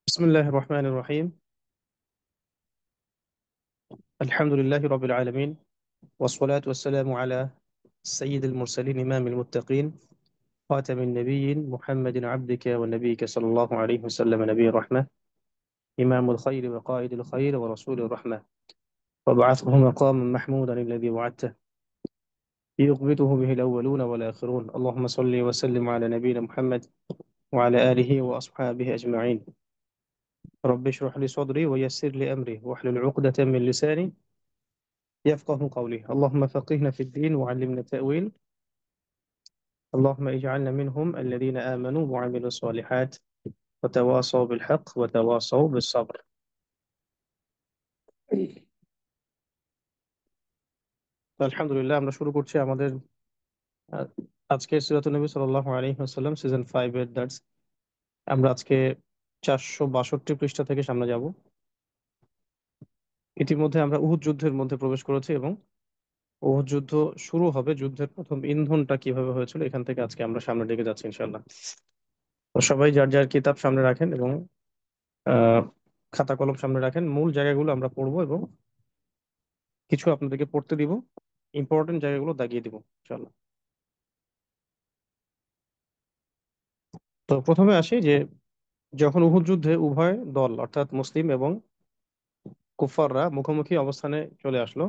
بسم الله الرحمن الرحيم. الحمد لله رب العالمين، والصلاة والسلام على سيد المرسلين إمام المتقين خاتم النبيين محمد عبدك ونبيك صلى الله عليه وسلم، نبي الرحمة إمام الخير وقائد الخير ورسول الرحمة، وبعثه مقاما محمودا الذي وعدته يقبضه به الأولون والآخرون. اللهم صل وسلم على نبينا محمد وعلى آله وأصحابه أجمعين. رب اشرح لي صدري ويسر لي أمري واحلل عقدة من لساني يفقه قولي. اللهم فقهنا في الدين وعلمنا التأويل. اللهم اجعلنا منهم الذين آمنوا وعملوا الصالحات وتواصوا بالحق وتواصوا بالصبر. আলহামদুলিল্লাহ, আমরা শুরু করছি আমাদের আহ, আজকের সিরাতুন নবী সাল্লাল্লাহু আলাইহি ওয়াসাল্লাম সিজন 5 এর দার্স। আমরা আজকে 462 পৃষ্ঠা থেকে সামনে যাব। ইতিমধ্যে আমরা উহুদ যুদ্ধের মধ্যে প্রবেশ করেছি এবং উহুদ যুদ্ধ শুরু হবে, যুদ্ধের প্রথম ইন্ধনটা কিভাবে হয়েছিল এখান থেকে আজকে আমরা সামনের দিকে যাচ্ছি ইনশাআল্লাহ। তো সবাই যার যার কিতাব সামনে রাখেন এবং আহ খাতা কলম সামনে রাখেন। মূল জায়গাগুলো আমরা পড়বো এবং কিছু আপনাদেরকে পড়তে দিব, ইম্পর্টেন্ট জায়গাগুলো দাগিয়ে দিব ইনশাআল্লাহ। তো প্রথমে আসি যে যখন উহুদ যুদ্ধে উভয় দল অর্থাৎ মুসলিম এবং কুফাররা মুখোমুখি অবস্থানে চলে আসলো,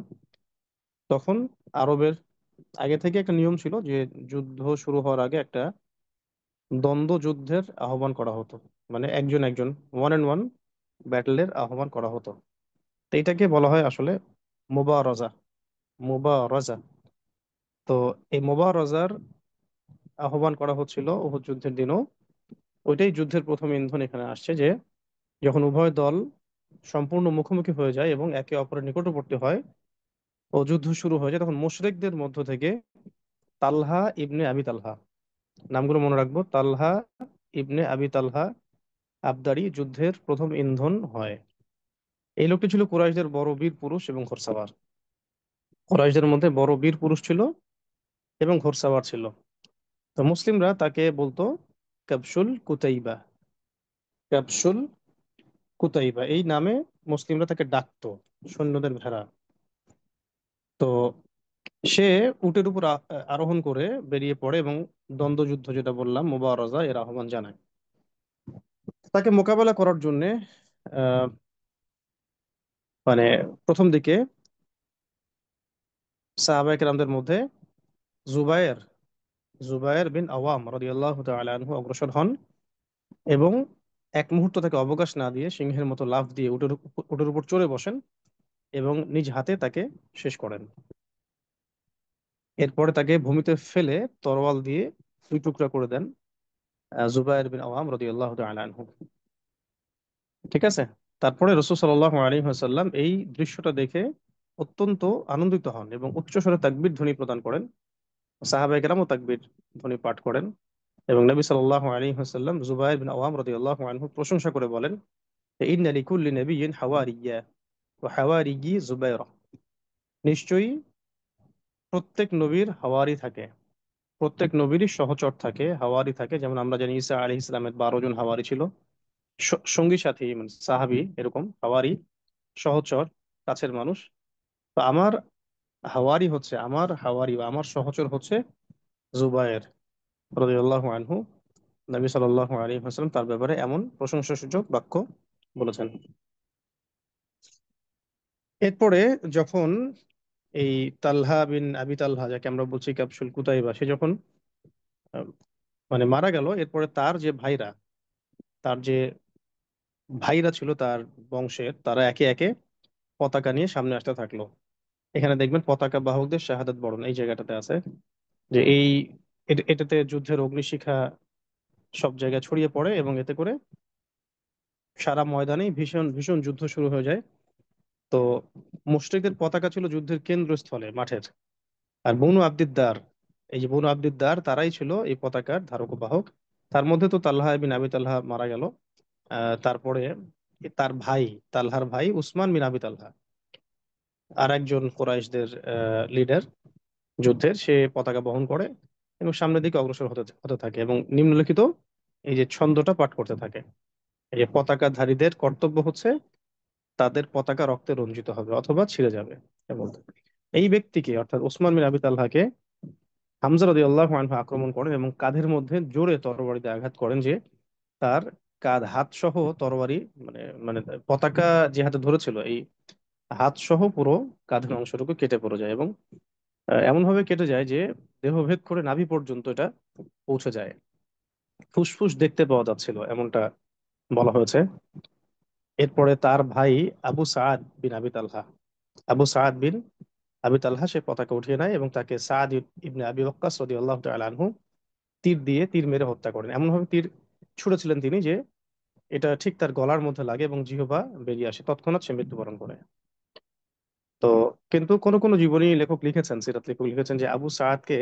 তখন আরবের আগে থেকে একটা নিয়ম ছিল যে যুদ্ধ শুরু হওয়ার আগে একটা দ্বন্দ্ব যুদ্ধের আহ্বান করা হতো। মানে একজন একজন, ওয়ান অ্যান্ড ওয়ান ব্যাটলের আহ্বান করা হতো। তো এটাকে বলা হয় আসলে মুবারাজা। মুবারাজা। তো এই মুবারাজার আহ্বান করা হচ্ছিল উহুদ যুদ্ধের দিনও। ওইটাই যুদ্ধের প্রথম ইন্ধন এখানে আসছে যে যখন উভয় দল সম্পূর্ণ মুখোমুখি হয়ে যায় এবং একে অপরের নিকটবর্তী হয় ও যুদ্ধ শুরু হয়ে যায়, তখন মুশরিকদের মধ্য থেকে তালহা ইবনে আবি তালহা, নামগুলো মনে রাখবো, তালহা ইবনে আবি তালহা আবদারি যুদ্ধের প্রথম ইন্ধন হয়। এই লোকটি ছিল কুরাইশদের বড় বীর পুরুষ এবং ঘোড়সাওয়ার। কুরাইশদের মধ্যে বড় বীর পুরুষ ছিল এবং ঘোড়সাওয়ার ছিল। তো মুসলিমরা তাকে বলতো কাবসুল কুতাইবা। কাবসুল কুতাইবা এই নামে মুসলিমরা তাকে ডাকতো, সৈন্যদের ভেড়া। তো সে উটের উপর আরোহণ করে বেরিয়ে পড়ে এবং দ্বন্দ্বযুদ্ধ, যেটা বললাম মুবারাজা, এর আহ্বান জানায়। তাকে মোকাবেলা করার জন্য আহ, মানে প্রথম দিকে সাহাবায়ে কেরামদের মধ্যে জুবায়ের জুবায়ের বিন আওয়াম রাদিয়াল্লাহু তাআলা আনহু অগ্রসর হন এবং এক মুহূর্ত তাকে অবকাশ না দিয়ে সিংহের মতো লাফ দিয়ে উটের উপর চড়ে বসেন এবং নিজ হাতে তাকে শেষ করেন। এরপরে তাকে ভূমিতে ফেলে তরোয়াল দিয়ে দুই টুকরা করে দেন জুবায়ের বিন আওয়াম রাদিয়াল্লাহু তাআলা আনহু। ঠিক আছে। তারপরে রাসূল সাল্লাল্লাহু আলাইহি ওয়াসাল্লাম এই দৃশ্যটা দেখে অত্যন্ত আনন্দিত হন এবং উচ্চস্বরে তাকবীর ধ্বনি প্রদান করেন। সাহাবায়ে কেরামও তাকবীর ধ্বনি পাঠ করেন এবং নবী সাল্লাল্লাহু আলাইহি ওয়াসাল্লাম জুবায়ের বিন আওয়াম রাদিয়াল্লাহু আনহু প্রশংসা করে বলেন, ইন্না লিকুল্লি নাবিয়্যিন হাওয়ারিয়্যা ওয়া হাওয়ারিয়্যি জুবায়রা। নিশ্চয়ই প্রত্যেক নবীর হাওয়ারি থাকে, প্রত্যেক নবীরই সহচর থাকে, হাওয়ারি থাকে। যেমন আমরা জানি ঈসা আলাইহিস সালামের 12 জন হাওয়ারি ছিল, সঙ্গী সাথী, মানে সাহাবী, এরকম হাওয়ারি, সহচর, কাছের মানুষ। তো আমার হাওয়ারি হচ্ছে, আমার হাওয়ারি বা আমার সহচর হচ্ছে জুবায়ের রাদিয়াল্লাহু আনহু। নবী সাল্লাল্লাহু আলাইহি ওয়াসাল্লাম তার ব্যাপারে এমন প্রশংসাসূচক বাক্য বলেছেন। এরপরে যখন এই তালহা বিন আবি তালহা, যাকে আমরা বলছি ক্যাপসুল কুতাইবা, সে যখন আহ, মানে মারা গেল, এরপরে তার যে ভাইরা, তার যে ভাইরা ছিল তার বংশের, তারা একে একে পতাকা নিয়ে সামনে আসতে থাকলো। এখানে দেখবেন পতাকা বাহকদের শাহাদাত বরণ এই জায়গাটাতে আছে, যে এই এটাতে যুদ্ধের অগ্নিশিখা সব জায়গায় ছড়িয়ে পড়ে এবং এতে করে সারা ময়দানেই ভীষণ ভীষণ যুদ্ধ শুরু হয়ে যায়। তো মুশরিকদের পতাকা ছিল যুদ্ধের কেন্দ্রস্থলে, মাঠের। আর বনু আব্দিদ্দার, এই যে বনু আব্দিদ্দার, তারাই ছিল এই পতাকার ধারক ও বাহক। তার মধ্যে তো তালহা বিন আবি তালহা মারা গেল। তারপরে তার ভাই, তালহার ভাই উসমান বিন আবি তালহা, আর একজন কুরাইশদের লিডার যুদ্ধের, সে পতাকা বহন করে এবং সামনের দিকে অগ্রসর হতে হতে থাকে এবং নিম্নলিখিত এই যে ছন্দটা পাঠ করতে থাকে। এই যে পতাকাধারীদের কর্তব্য হচ্ছে তাদের পতাকা রক্তে রঞ্জিত হবে অথবা ছিঁড়ে যাবে। এমন এই ব্যক্তিকে অর্থাৎ ওসমান বিন আবি তালহাকে হামজা রাদিয়াল্লাহু আনহু আক্রমণ করেন এবং কাঁধের মধ্যে জোরে তরবারি দিয়ে আঘাত করেন, যে তার কাঁধ হাত সহ তরবারি, মানে মানে পতাকা যে হাতে ধরেছিল এই হাত সহ পুরো কাঁধের অংশটুকু কেটে পড়ে যায় এবং এমন ভাবে কেটে যায় যে দেহভেদ করে নাভি পর্যন্ত এটা পৌঁছে যায়, ফুসফুস দেখতে পাওয়া যাচ্ছিল এমনটা বলা হয়েছে। এরপরে তার ভাই আবু সাআদ বিন আবি তালহা, আবু সাআদ বিন আবি তালহা সে পতাকা উঠিয়ে নেয় এবং তাকে সাদ ইবনে আবি ওয়াক্কাস রাদিয়াল্লাহু তাআলা আনহু তীর মেরে হত্যা করেন। এমন ভাবে তীর ছুড়েছিলেন তিনি যে এটা ঠিক তার গলার মধ্যে লাগে এবং জিহ্বা বেরিয়ে আসে, তৎক্ষণাৎ সে মৃত্যুবরণ করে। তো কিন্তু কোন কোন জীবনী লেখক লিখেছেন, সিরাত লেখক লিখেছেন যে আবু সাআদকে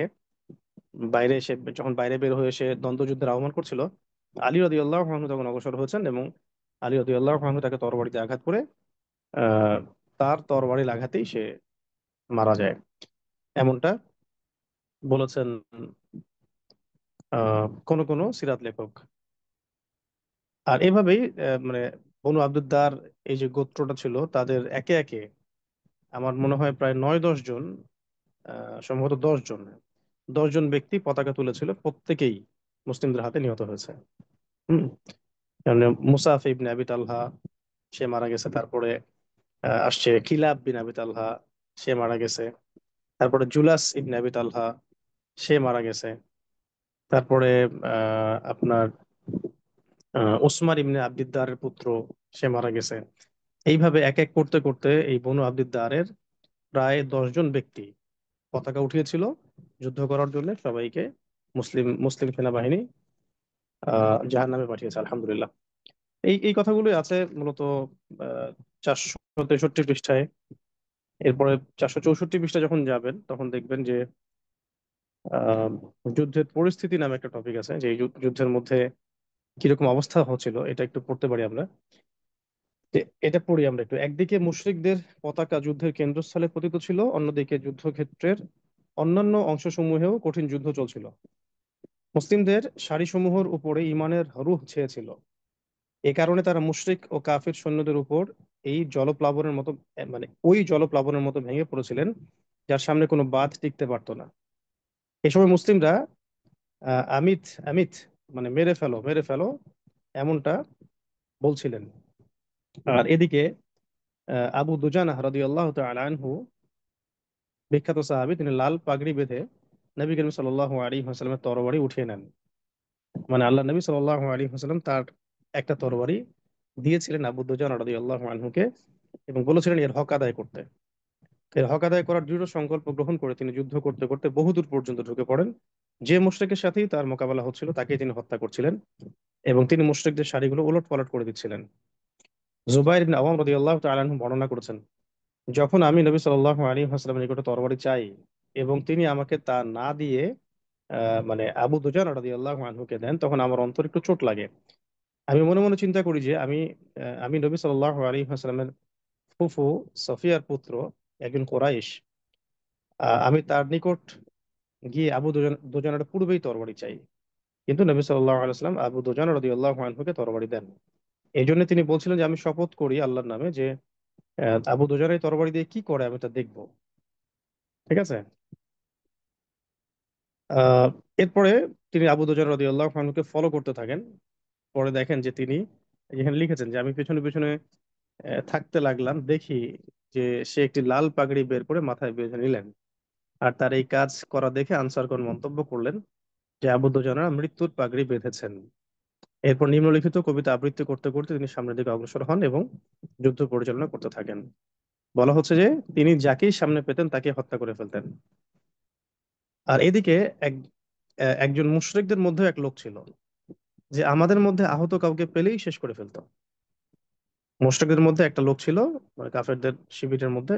বাইরে এসে, যখন বাইরে বের হয়ে এসে দ্বন্দ্বযুদ্ধের আহ্বান করছিল, আলী রাদিয়াল্লাহু আনহু তখন অগ্রসর হয়েছেন এবং আলী রাদিয়াল্লাহু আনহু তাকে তরবারিতে আঘাত করে আহ তার তরবারির আঘাতেই সে মারা যায়, এমনটা বলেছেন কোন কোন সিরাত লেখক। আর এভাবেই মানে বনু আব্দুদ্দার এই যে গোত্রটা ছিল তাদের একে একে আমার মনে হয় প্রায় 9-10 জন, সম্ভবত 10 জন, 10 জন ব্যক্তি পতাকা তুলেছিল, প্রত্যেকেই মুসলিমদের হাতে নিহত হয়েছে। হম মানে মুসাফ ইবনে আবি তালহা সে মারা গেছে, তারপরে আসছে কিলাব বিন আবি তালহা, সে মারা গেছে, তারপরে জুলাস ইবনে আবি তালহা সে মারা গেছে, তারপরে আপনার ওসমান ইবনে আব্দিদ্দারের পুত্র সে মারা গেছে। এইভাবে এক এক করতে করতে এই বনু আব্দিদ্দারের প্রায় 10 জন ব্যক্তি পতাকা উঠিয়েছিল যুদ্ধ করার জন্য, সবাইকে মুসলিম মুসলিম সেনাবাহিনী জাহান্নামে পাঠিয়েছে আলহামদুলিল্লাহ। এই এই কথাগুলোই আছে মূলত 463 পৃষ্ঠায়। এরপরে 464 পৃষ্ঠা যখন যাবেন তখন দেখবেন যে আহ, যুদ্ধের পরিস্থিতি নামে একটা টপিক আছে, যে এই যুদ্ধের মধ্যে কিরকম অবস্থা হচ্ছিল এটা একটু পড়তে পারি আমরা। যে এটা পড়ি আমরা একটু। একদিকে মুশরিকদের পতাকা যুদ্ধের কেন্দ্রস্থলে পতিত ছিল, অন্যদিকে যুদ্ধক্ষেত্রের অন্যান্য অংশসমূহেও কঠিন যুদ্ধ চলছিল। মুসলিমদের সারিসমূহের উপরে ঈমানের রূহ ছেয়েছিল। এ কারণে তারা মুশরিক ও কাফির সৈন্যদের উপর ওই জলপ্লাবনের মতো ভেঙে পড়েছিলেন, যার সামনে কোনো বাঁধ টিকতে পারতো না। এই সময় মুসলিমরা আমিত আমিত মানে মেরে ফেলো মেরে ফেলো এমনটা বলছিলেন। আর এদিকে আবু দুজানা রাদিয়াল্লাহু তাআলা আনহু, বিখ্যাত সাহাবী, তিনি লাল পাগড়ি বেঁধে নবী করিম সাল্লাল্লাহু আলাইহি ওয়াসাল্লামের তরবারি উঠিয়ে নেন। মানে আল্লাহ নবী সাল্লাল্লাহু আলাইহি ওয়াসাল্লাম তার একটা তরবারি দিয়েছিলেন আবু দুজানা রাদিয়াল্লাহু আনহুকে এবং বলেছিলেন এর হক আদায় করতে। এর হক আদায় করার দৃঢ় সংকল্প গ্রহণ করে তিনি যুদ্ধ করতে করতে বহুদূর পর্যন্ত ঢুকে পড়েন। যে মুশরিকের সাথেই তার মোকাবেলা হচ্ছিল তাকেই তিনি হত্যা করছিলেন এবং তিনি মুশরিকদের সারিগুলো ওলটপালট করে দিচ্ছিলেন। জুবাইর ইবনে আওয়াম রাদিয়াল্লাহু তাআলা আনহু বর্ণনা করেছেন, যখন আমি নবী সাল্লাল্লাহু আলাইহি ওয়াসাল্লামের নিকটে তরবারি চাই এবং তিনি আমাকে তা না দিয়ে মানে আবু দুজানা রাদিয়াল্লাহু আনহুকে দেন, তখন আমার অন্তর একটু চোট লাগে। আমি মনে মনে চিন্তা করি যে আমি নবী সাল্লাল্লাহু আলাইহি ওয়াসাল্লামের ফুফু সফিয়ার পুত্র, একজন কোরাইশ, আমি তার নিকট গিয়ে আবু দুজানার পূর্বেই তরবারি চাই, কিন্তু নবী সাল্লাল্লাহু আলাইহি ওয়াসাল্লাম আবু দুজানা রাদিয়াল্লাহু আনহুকে তরবারি দেন। এই জন্য তিনি বলছিলেন যে আমি শপথ করি আল্লাহর নামে যে আবু দুজানা এই তরবারি দিয়ে কি করে আমি তা দেখবো। ঠিক আছে। আহ এরপরে তিনি আবু দুজানা রাদিয়াল্লাহু আনহুকে ফলো করতে থাকেন। পরে দেখেন যে তিনি এখানে লিখেছেন যে আমি পেছনে পেছনে থাকতে লাগলাম, দেখি যে সে একটি লাল পাগড়ি বের করে মাথায় বেঁধে নিলেন। আর তার এই কাজ করা দেখে আনসারগণ মন্তব্য করলেন যে আবু দুজানা মৃত্যুর পাগড়ি বেঁধেছেন। এরপর নিম্নলিখিত কবিতা আবৃত্তি করতে করতে তিনি সামনের দিকে অগ্রসর হন এবং যুদ্ধ পরিচালনা করতে থাকেন। বলা হচ্ছে যে তিনি যাকেই সামনে পেতেন তাকে হত্যা করে ফেলতেন। আর এদিকে এক একজন মুশরিকদের মধ্যে এক লোক ছিল যে আমাদের মধ্যে আহত কাউকে পেলেই শেষ করে ফেলতো। মুশরিকদের মধ্যে একটা লোক ছিল, মানে কাফেরদের শিবিরের মধ্যে,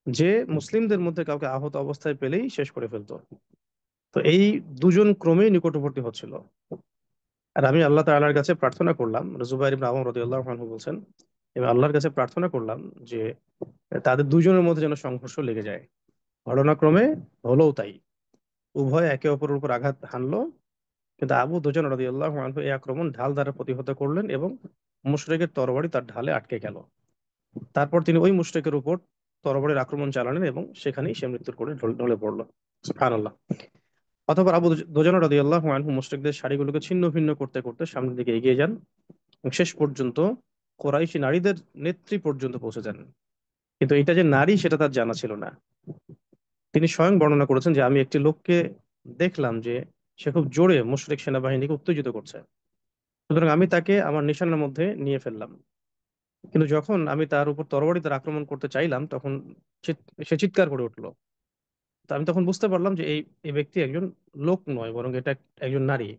যে মুসলিমদের মধ্যে কাউকে আহত অবস্থায় পেলেই শেষ করে ফেলতো। তো এই দুজন ক্রমেই নিকটবর্তী হচ্ছিল। আর আমি আল্লাহ তাআলার কাছে প্রার্থনা করলাম, জুবাইর ইবনে আওয়াম রাদিয়াল্লাহু আনহু বলছেন, এবং আল্লাহর কাছে প্রার্থনা করলাম যে তাদের দুজনের মধ্যে যেন সংঘর্ষ লেগে যায়। ঘটনাক্রমে হলোও তাই। উভয় একে অপরের উপর আঘাত হানলো কিন্তু আবু দুজান রাদিয়াল্লাহু আনহু এই আক্রমণ ঢাল দ্বারা প্রতিহত করলেন এবং মুশরিকের তরবারি তার ঢালে আটকে গেল। তারপর তিনি ওই মুশরিকের উপর তরবারির আক্রমণ চালালেন এবং সেখানেই সে মৃত্যুর কোলে ঢলে পড়ল। সুবহানাল্লাহ। অতঃপর আবু দুজান রাদিয়াল্লাহু আনহু মুশরিকদের সারিগুলোকে ছিন্ন ভিন্ন করতে করতে সামনের দিকে এগিয়ে যান এবং শেষ পর্যন্ত কোরাইশি নারীদের নেত্রী পর্যন্ত পৌঁছে যান। কিন্তু এটা যে নারী সেটা তার জানা ছিল না। তিনি স্বয়ং বর্ণনা করেছেন যে আমি একটি লোককে দেখলাম যে সে খুব জোরে মুশরিক সেনাবাহিনীকে উত্তেজিত করছে, সুতরাং আমি তাকে আমার নিশানার মধ্যে নিয়ে ফেললাম। কিন্তু যখন আমি তার উপর তরবারি তার আক্রমণ করতে চাইলাম তখন সে চিৎকার করে উঠলো। তো আমি তখন বুঝতে পারলাম যে এই এই ব্যক্তি একজন লোক নয়, বরং এটা একজন নারী।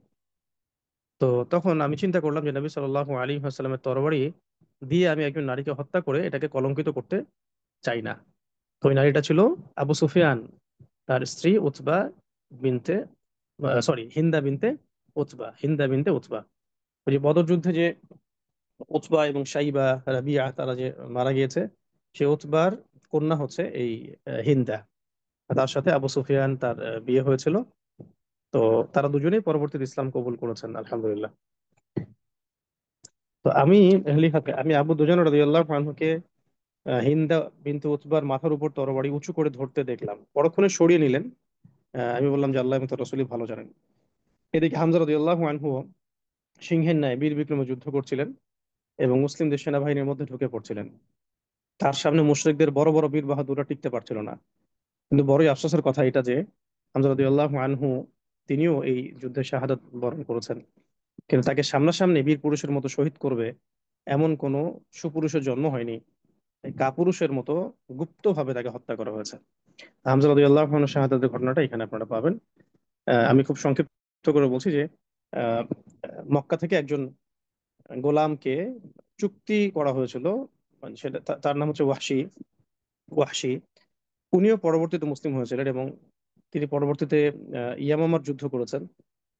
তো তখন আমি চিন্তা করলাম যে নবী সাল্লাল্লাহু আলাইহি ওয়াসাল্লামের তরবারি দিয়ে আমি একজন নারীকে হত্যা করে এটাকে কলঙ্কিত করতে চাই না। তো ওই নারীটা ছিল আবু সুফিয়ান, তার স্ত্রী উতবা বিনতে, সরি, হিন্দা বিনতে উতবা। ওই যে বদর যুদ্ধে যে উতবা এবং সাইবা, রাবিয়া তারা যে মারা গিয়েছে, সে উতবার কন্যা হচ্ছে এই হিন্দা। তার সাথে আবু সুফিয়ান তার বিয়ে হয়েছিল। তো তারা দুজনেই পরবর্তীতে ইসলাম কবুল করেছেন, আলহামদুলিল্লাহ। তো আমি আবু দুজান রাদিয়াল্লাহু আনহুকে হিন্দা বিনতে উতবার মাথার উপর তরবারি উঁচু করে ধরতে দেখলাম, পরক্ষণে সরিয়ে নিলেন। আমি বললাম যে আল্লাহ এবং তার রাসূলই ভালো জানেন। এদিকে হামজা রাদিয়াল্লাহু আনহু সিংহের ন্যায় বীর বিক্রমে যুদ্ধ করছিলেন এবং মুসলিমদের সেনাবাহিনীর মধ্যে ঢুকে পড়ছিলেন। তার সামনে মুশরিকদের বড় বড় বীর বাহাদুররা টিকতে পারছিল না। কিন্তু বড়ই আফসোসের কথা এটা যে হামজা রাদিয়াল্লাহু আনহু তিনিও এই যুদ্ধে শাহাদাত বরণ করেছেন, কিন্তু তাকে সামনাসামনি বীর পুরুষের মতো শহীদ করবে এমন কোনো সুপুরুষের জন্ম হয়নি। এই কাপুরুষের মতো গুপ্তভাবে তাকে হত্যা করা হয়েছে। হামজা রাদিয়াল্লাহু আনহু শাহাদাতের ঘটনাটা এখানে আপনারা পাবেন। আমি খুব সংক্ষিপ্ত করে বলছি যে আহ, মক্কা থেকে একজন গোলামকে চুক্তি করা হয়েছিল, মানে সেটা তার নাম হচ্ছে ওয়াহশী। উনিও পরবর্তীতে মুসলিম হয়েছিলেন এবং তিনি পরবর্তীতে ইয়ামামার যুদ্ধ করেছেন।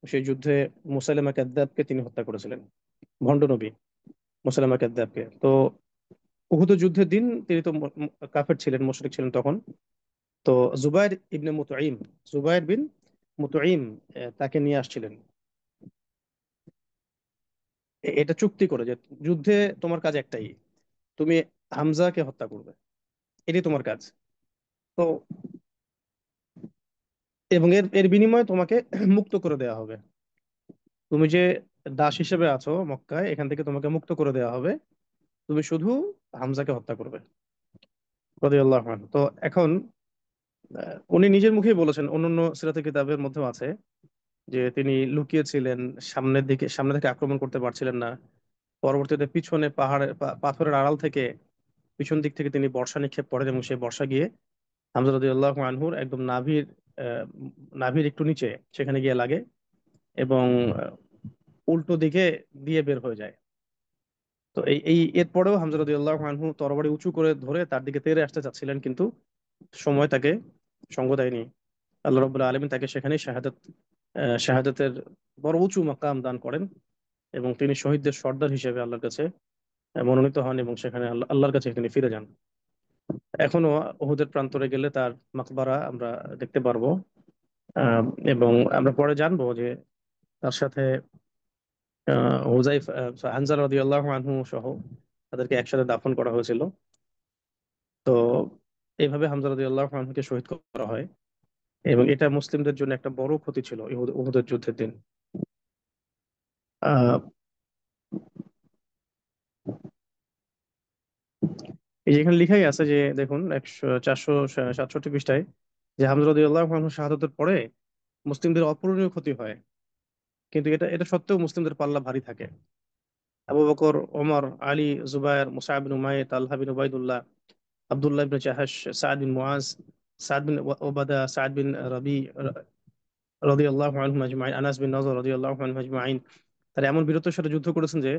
সেই যুদ্ধে মুসাইলামা কাযযাবকে তিনি হত্যা করেছিলেন, ভণ্ড নবী মুসাইলামা কাযযাবকে। তো উহুদের যুদ্ধের দিন তিনি তো কাফের ছিলেন, মুশরিক ছিলেন তখন। তো জুবাইর জুবাইর বিন মুতঈম তাকে নিয়ে আসছিলেন এটা চুক্তি করে যে যুদ্ধে তোমার কাজ একটাই, তুমি হামজাকে হত্যা করবে, এটাই তোমার কাজ। তো এবং এর এর বিনিময়ে তোমাকে মুক্ত করে দেওয়া হবে। তুমি যে দাস হিসেবে আছো মক্কায়, এখান থেকে তোমাকে মুক্ত করে দেওয়া হবে, তুমি শুধু হামজাকে হত্যা করবে, রাদিয়াল্লাহু আনহু। তো এখন উনি নিজের মুখেই বলেছেন, অন্যান্য সিরাতের কিতাবের মধ্যেও আছে যে তিনি লুকিয়েছিলেন, সামনে থেকে আক্রমণ করতে পারছিলেন না। পরবর্তীতে পিছনে পাথরের আড়াল থেকে পিছন দিক থেকে তিনি বর্ষা নিক্ষেপ করেন এবং সেই বর্ষা গিয়ে হামজা রাদিয়াল্লাহু আনহুর একদম আহ, নাভির একটু নিচে সেখানে গিয়ে লাগে এবং উল্টো দিকে দিয়ে বের হয়ে যায়। তো এই এই এরপরেও হামজা রাদিয়াল্লাহু আনহু তরবারি উঁচু করে ধরে তার দিকে তেড়ে আসতে চাচ্ছিলেন, কিন্তু সময় তাকে সঙ্গ দেয়নি। আল্লাহ রাব্বুল আলামিন তাকে সেখানেই শাহাদাতের বড় উঁচু মাকাম দান করেন এবং তিনি শহীদদের সর্দার হিসেবে আল্লাহর কাছে মনোনীত হন এবং সেখানে আল্লাহর কাছে তিনি ফিরে যান। এখনো উহুদের প্রান্তরে গেলে তার মাকবারা আমরা দেখতে পারবো। আহ, এবং আমরা পরে জানবো যে তার সাথে হানজা রাদিয়াল্লাহু আনহু সহ তাদেরকে একসাথে দাফন করা হয়েছিল। তো এইভাবে হামজা রাদিয়াল্লাহু আনহুকে শহীদ করা হয় এবং এটা মুসলিমদের জন্য একটা বড় ক্ষতি ছিল উহুদের যুদ্ধের দিন। আহ এই যে এখানে লিখাই আছে যে দেখুন 467 পৃষ্ঠায় যে হামজা রাদিয়াল্লাহু আনহু শাহাদাতের পরে মুসলিমদের অপূরণীয় ক্ষতি হয়, কিন্তু এটা এটা সত্ত্বেও মুসলিমদের পাল্লা ভারী থাকে। আবু বকর, ওমর, আলী, জুবায়ের, মুসআব বিন উমাইর, তালহা বিন উবাইদুল্লাহ, আব্দুল্লাহ ইবনে জাহাশ, সাদ বিন মুআজ, সাদ বিন ওবাদা, সাদ বিন রবি রাদিয়াল্লাহু আনহুম আজমাইন, আনাস বিন নজর রাদিয়াল্লাহু আনহুম আজমাইন, তারা এমন বীরত্বের সাথে যুদ্ধ করেছেন যে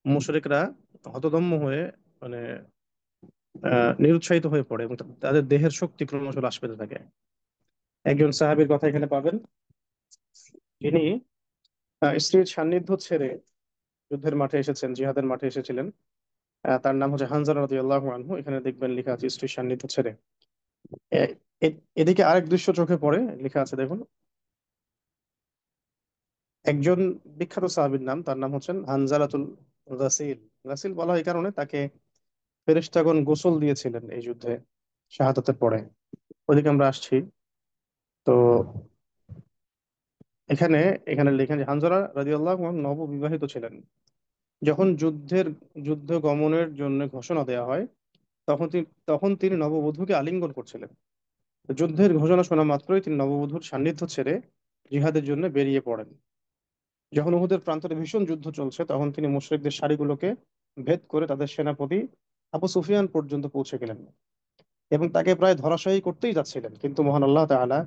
মুশরিকরা হতদম্ব হয়ে, মানে নিরুৎসাহিত হয়ে পড়ে এবং তাদের দেহের শক্তি ক্রমশ হ্রাস পেতে থাকে। একজন সাহাবীর কথা এখানে পাবেন, যিনি স্ত্রীর সান্নিধ্য ছেড়ে যুদ্ধের মাঠে এসেছেন, জিহাদের মাঠে এসেছিলেন। তার নাম হচ্ছে হানজালা রাদিয়াল্লাহু আনহু। এখানে দেখবেন লেখা আছে স্ত্রীর সান্নিধ্য ছেড়ে। এদিকে আরেক দৃশ্য চোখে পড়ে, লেখা আছে দেখুন, একজন বিখ্যাত সাহাবীর নাম, তার নাম হচ্ছেন হানজালাতুল গাসিল। গাসিল বলা হয় এই কারণে, তাকে ফেরেশতাগণ গোসল দিয়েছিলেন এই যুদ্ধে শাহাদাতের পরে। ওইদিকে আমরা আসছি। তো এখানে এখানে লেখেন যে হানজালা রাদিয়াল্লাহু আনহু নববিবাহিত ছিলেন। যখন যুদ্ধ গমনের জন্য ঘোষণা দেওয়া হয়, তখন তিনি নববধূকে আলিঙ্গন করছিলেন। যুদ্ধের ঘোষণা শোনা মাত্রই তিনি নববধূর সান্নিধ্য ছেড়ে জিহাদের জন্য বেরিয়ে পড়েন। যখন উহুদের প্রান্তরে ভীষণ যুদ্ধ চলছে, তখন তিনি মুশরিকদের সারিগুলোকে ভেদ করে তাদের সেনাপতি আবু সুফিয়ান পর্যন্ত পৌঁছে গেলেন এবং তাকে প্রায় ধরাশায়ী করতেই যাচ্ছিলেন, কিন্তু মহান আল্লাহ তাআলা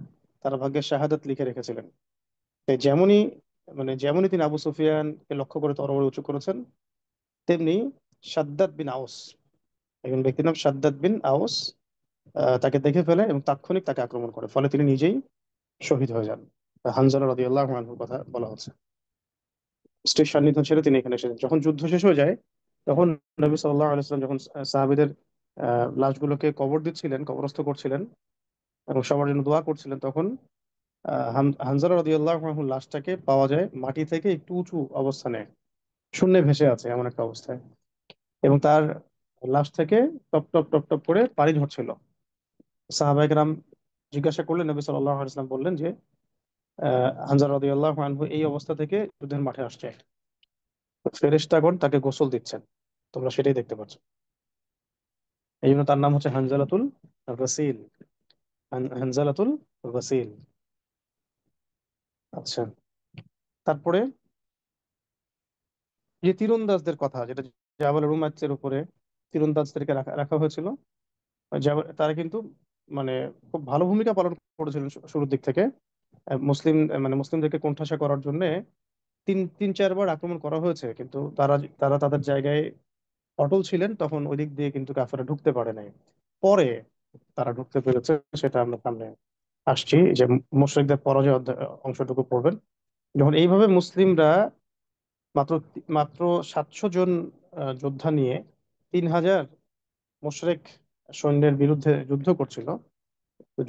তার ভাগ্যে শাহাদাত লিখে রেখেছিলেন। তাই যেমনই তিনি আবু সুফিয়ানকে লক্ষ্য করে তরবারি উঁচু করেছেন, তেমনি শাদ্দাদ বিন আউস, একজন ব্যক্তির নাম শাদ্দাদ বিন আউস, তাকে দেখে ফেলে এবং তাৎক্ষণিক তাকে আক্রমণ করে, ফলে তিনি নিজেই শহীদ হয়ে যান। হানজালা রাদিয়াল্লাহু আনহুর কথা বলা হচ্ছে। স্ত্রীর সান্নিধ্য ছেড়ে তিনি এখানে এসেছেন। যখন যুদ্ধ শেষ হয়ে যায়, তখন নবী সাল্লাল্লাহু আলাইহি ওয়াসাল্লাম যখন সাহাবীদের লাশগুলোকে কবর দিচ্ছিলেন, কবরস্থ করছিলেন এবং সবার জন্য দোয়া করছিলেন, তখন হানজালা রাদিয়াল্লাহু আনহুর লাশটাকে পাওয়া যায় মাটি থেকে একটু উঁচু অবস্থানে, শূন্যে ভেসে আছে এমন একটা অবস্থায়, এবং তার লাশ থেকে টপ টপ টপ টপ করে পানি ঝরছিল। সাহাবায়ে কেরাম জিজ্ঞাসা করলেন, নবী সাল্লাল্লাহু আলাইহি ওয়াসাল্লাম বললেন যে হানজালা রাদিয়াল্লাহু আনহু এই অবস্থা থেকে যুদ্ধের মাঠে আসছে, ফেরেশতাগণ তাকে গোসল দিচ্ছেন, তোমরা সেটাই দেখতে পাচ্ছ। এই জন্য তার নাম হচ্ছে হানজালাতুল গাসিল। হানজালাতুল গাসিল। আচ্ছা, তারপরে যে তীরন্দাজদের কথা, যেটা জাবাল রুমাচ্চের উপরে তীরন্দাজদেরকে রাখা রাখা হয়েছিল, তারা কিন্তু মানে খুব ভালো ভূমিকা পালন করেছিলেন শুরুর দিক থেকে। মুসলিমদেরকে কোণঠাসা করার জন্য তিন তিন চারবার আক্রমণ করা হয়েছে, কিন্তু তারা তারা তাদের জায়গায় অটল ছিলেন। তখন ওই দিক দিয়ে কিন্তু কাফেররা ঢুকতে পারে নাই। পরে তারা ঢুকতে পেরেছে, সেটা আমরা সামনে আসছি যে মুশরিকদের পরাজয় অংশটুকু পড়বেন। যখন এইভাবে মুসলিমরা মাত্র মাত্র 700 জন যোদ্ধা নিয়ে 3000 মুশরিক সৈন্যের বিরুদ্ধে যুদ্ধ করছিল, তো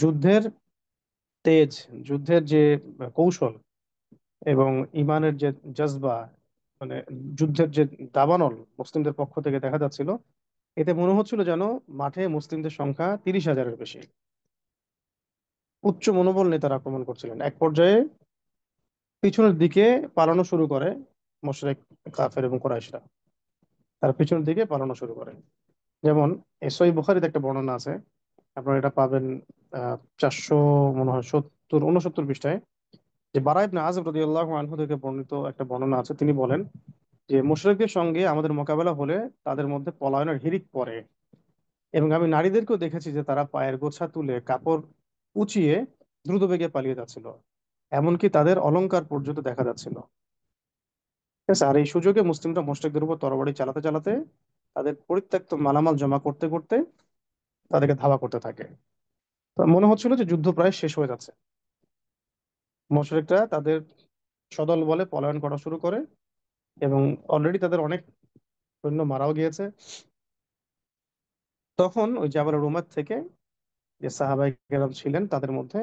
তেজ যুদ্ধের যে কৌশল এবং ইমানের যে জজবা, মানে যুদ্ধের যে দাবানল মুসলিমদের পক্ষ থেকে দেখা যাচ্ছিল, এতে মনে হচ্ছিল যেন মাঠে মুসলিমদের সংখ্যা 30,000-এর বেশি। উচ্চ মনোবল নিয়ে তারা আক্রমণ করছিলেন। এক পর্যায়ে পিছনের দিকে পালানো শুরু করে মুশরিক কাফের এবং কুরাইশরা। তারা পিছনের দিকে পালানো শুরু করে। যেমন সহিহ বুখারীতে একটা বর্ণনা আছে, আপনারা এটা পাবেন 400, মনে হয় 69 পৃষ্ঠায়, যে বারা ইবনে আযিব রাদিয়াল্লাহু আনহু থেকে বর্ণিত একটা বর্ণনা আছে। তিনি বলেন যে মুশরিকদের সঙ্গে আমাদের মোকাবেলা হলে তাদের মধ্যে পলায়নের হিড়িক পড়ে, এবং আমি নারীদেরকেও দেখেছি যে তারা পায়ের গোছা তুলে কাপড় উঁচিয়ে দ্রুত বেগে পালিয়ে যাচ্ছিল, এমনকি তাদের অলংকার পর্যন্ত দেখা যাচ্ছিল। ঠিক আছে? আর এই সুযোগে মুসলিমরা মুশরিকদের উপর তরবারি চালাতে চালাতে তাদের পরিত্যক্ত মালামাল জমা করতে করতে তাদেরকে ধাওয়া করতে থাকে। তো মনে হচ্ছিল যে যুদ্ধ প্রায় শেষ হয়ে যাচ্ছে। মুশরিকরা তাদের সদল বলে পলায়ন করা শুরু করে, এবং অলরেডি তাদের অনেক সৈন্য মারাও গিয়েছে। তখন ওই জাবাল রুমাত থেকে যে সাহাবায়ে কেরাম ছিলেন, তাদের মধ্যে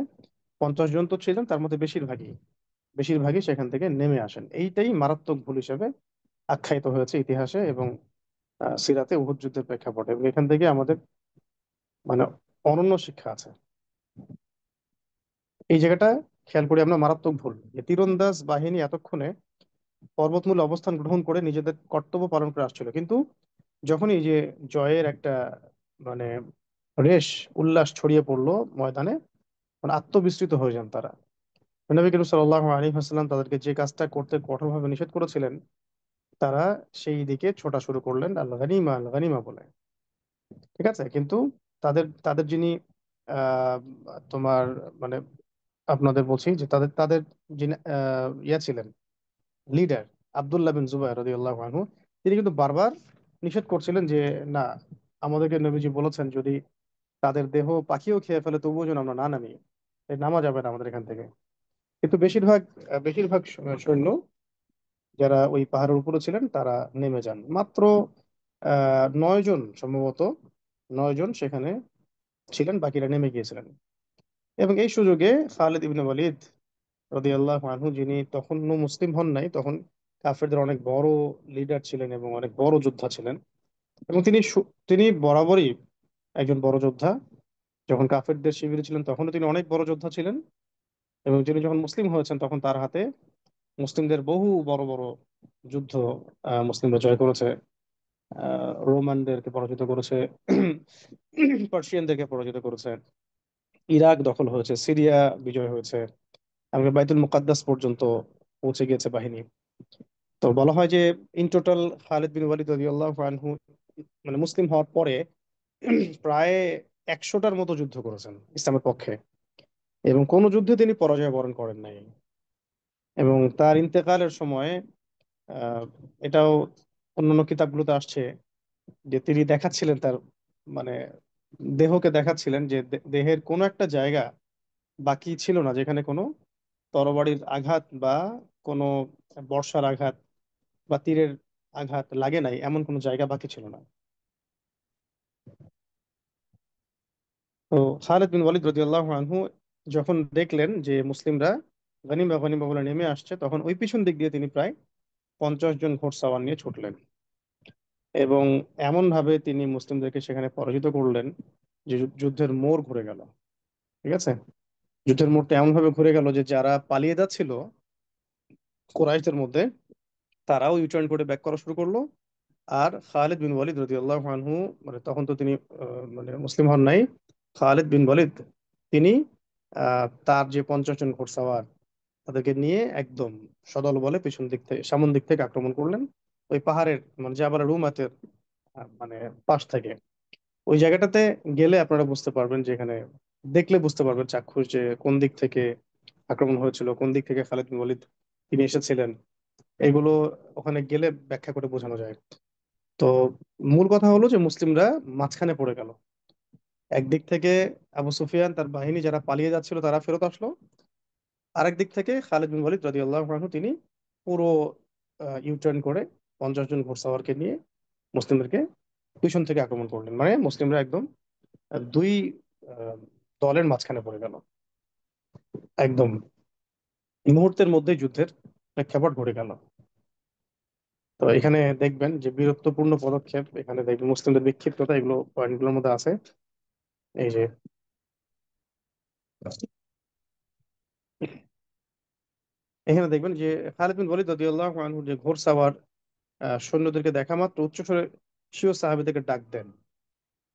50 জন তো ছিলেন, তার মধ্যে বেশিরভাগই বেশিরভাগই সেখান থেকে নেমে আসেন। এইটাই মারাত্মক ভুল হিসেবে আখ্যায়িত হয়েছে ইতিহাসে এবং সিরাতে উহুদ যুদ্ধের প্রেক্ষাপটে, এবং এখান থেকে আমাদের মানে অনন্য শিক্ষা আছে। এই জায়গাটা খেয়াল করি আমরা, মারাত্মক ভুল যে তীরন্দাজ বাহিনী এতক্ষণে পর্বতমূলে অবস্থান গ্রহণ করে নিজেদের কর্তব্য পালন করে আসছিল, কিন্তু যখনই এই যে জয়ের একটা মানে রেশ, উল্লাস ছড়িয়ে পড়লো ময়দানে, মানে আত্মবিস্মৃত হয়ে যান তারা। নবী করিম সাল্লাল্লাহু আলাইহি ওয়াসাল্লাম তাদেরকে যে কাজটা করতে কঠোরভাবে নিষেধ করেছিলেন, তারা সেই দিকে ছোটা শুরু করলেন আল গনিমা বলে। ঠিক আছে, কিন্তু তাদের তাদের যিনি আহ তোমার মানে আপনাদের বলছি যে তাদের তাদের যিনি ছিলেন লিডার, আব্দুল্লাহ বিন জুবাইর রাদিয়াল্লাহু আনহু, তিনি কিন্তু বারবার নিষেধ করছিলেন যে না, আমাদেরকে নবীজি বলেছেন যদি তাদের দেহ পাখিও খেয়ে ফেলে তবুও যেন আমরা না নামি, নামা যাবে না আমাদের এখান থেকে। কিন্তু বেশিরভাগ সৈন্য যারা ওই পাহাড়ের উপরে ছিলেন তারা নেমে যান। মাত্র 9 জন সম্ভবত, 9 জন সেখানে ছিলেন, বাকিরা নেমে গিয়েছিলেন। এবং এই সুযোগে খালিদ ইবনে ওয়ালিদ রাদিয়াল্লাহু আনহু, যিনি তখনও মুসলিম হন নাই, তখন কাফেরদের অনেক বড় লিডার ছিলেন এবং অনেক বড় যোদ্ধা ছিলেন। এবং তিনি বরাবরই একজন বড় যোদ্ধা। যখন কাফেরদের শিবিরে ছিলেন তখনও তিনি অনেক বড় যোদ্ধা ছিলেন, এবং তিনি যখন মুসলিম হয়েছেন তখন তার হাতে মুসলিমদের বহু বড় বড় যুদ্ধ মুসলিমরা জয় করেছে। রোমানদেরকে পরাজিত করেছে, পার্সিয়ানদেরকে পরাজিত করেছে, ইরাক দখল হয়েছে, সিরিয়া বিজয় হয়েছে, এমনকি বাইতুল মুকাদ্দাস পর্যন্ত পৌঁছে গিয়েছে বাহিনী। তো বলা হয় যে ইন টোটাল খালিদ বিন ওয়ালিদ রাদিয়াল্লাহু আনহু মানে মুসলিম হওয়ার পরে প্রায় 100টার মতো যুদ্ধ করেছেন ইসলামের পক্ষে, এবং কোনো যুদ্ধে তিনি পরাজয় বরণ করেন নাই। এবং তার ইন্তেকালের সময় আহ, এটাও অন্যান্য কিতাবগুলোতে আসছে যে তিনি দেখাচ্ছিলেন তার মানে দেহকে দেখাচ্ছিলেন যে দেহের কোনো একটা জায়গা বাকি ছিল না যেখানে কোনো তরবারির আঘাত বা কোনো বর্ষার আঘাত বা তীরের আঘাত লাগে নাই, এমন কোনো জায়গা বাকি ছিল না। তো খালিদ বিন ওয়ালিদ রাদিয়াল্লাহু আনহু যখন দেখলেন যে মুসলিমরা গনিমা গনিমা বলে নেমে আসছে, তখন ওই পিছন দিক দিয়ে তিনি প্রায় 50 জন ঘোড়সওয়ার নিয়ে ছুটলেন, এবং এমন ভাবে তিনি মুসলিমদেরকে সেখানে পরাজিত করলেন যে যুদ্ধের মোড় ঘুরে গেল। ঠিক আছে, যুদ্ধের মোড়টা এমন ভাবে ঘুরে গেল যে যারা পালিয়ে যাচ্ছিল কুরাইশদের মধ্যে, তারাও ইউটার্ন করে ব্যাক করা শুরু করলো। আর খালিদ বিন ওয়ালিদ রাদিয়াল্লাহু আনহু, মানে তখন তো তিনি মানে মুসলিম হন নাই, খালিদ বিন ওয়ালিদ তিনি তার যে 50 জন ঘোড়সওয়ার তাদেরকে নিয়ে একদম সদল বলে পিছন দিক থেকে সামন দিক থেকে আক্রমণ করলেন, ওই পাহাড়ের মানে জাবাল রুমাতের মানে পাশ থেকে। ওই জায়গাটাতে গেলে আপনারা বুঝতে পারবেন যে এখানে দেখলে বুঝতে পারবেন চাক্ষুষ যে কোন দিক থেকে আক্রমণ হয়েছিল, কোন দিক থেকে খালিদ বিন ওয়ালিদ তিনি এসেছিলেন। এগুলো ওখানে গেলে ব্যাখ্যা করে বোঝানো যায়। তো মূল কথা হলো যে মুসলিমরা মাঝখানে পড়ে গেল। একদিক থেকে আবু সুফিয়ান তার বাহিনী যারা পালিয়ে যাচ্ছিল তারা ফেরত আসলো, আরেক দিক থেকে খালিদ বিন ওয়ালিদ রাদিয়াল্লাহু আনহু তিনি পুরো ইউটার্ন করে 50 জন ঘোড়সওয়ারকে নিয়ে মুসলিমদেরকে পিছন থেকে আক্রমণ করলেন। মানে মুসলিমরা একদম দুই আহ, দলের মাঝখানে পড়ে গেল, একদম মুহূর্তের মধ্যেই যুদ্ধের প্রেক্ষাপট ঘটে গেল। তো এখানে দেখবেন যে বীরত্বপূর্ণ পদক্ষেপ, এখানে দেখবেন মুসলিমদের বিক্ষিপ্ততা, এগুলো পয়েন্টগুলোর মধ্যে আছে। এই যে এখানে দেখবেন যে খালিদ বিন ওয়ালিদ রাদিয়াল্লাহু আনহু যে ঘোড়সাওয়ার সৈন্যদেরকে দেখা মাত্র উচ্চস্বরে স্বীয় সাহাবীদেরকে ডাক দেন,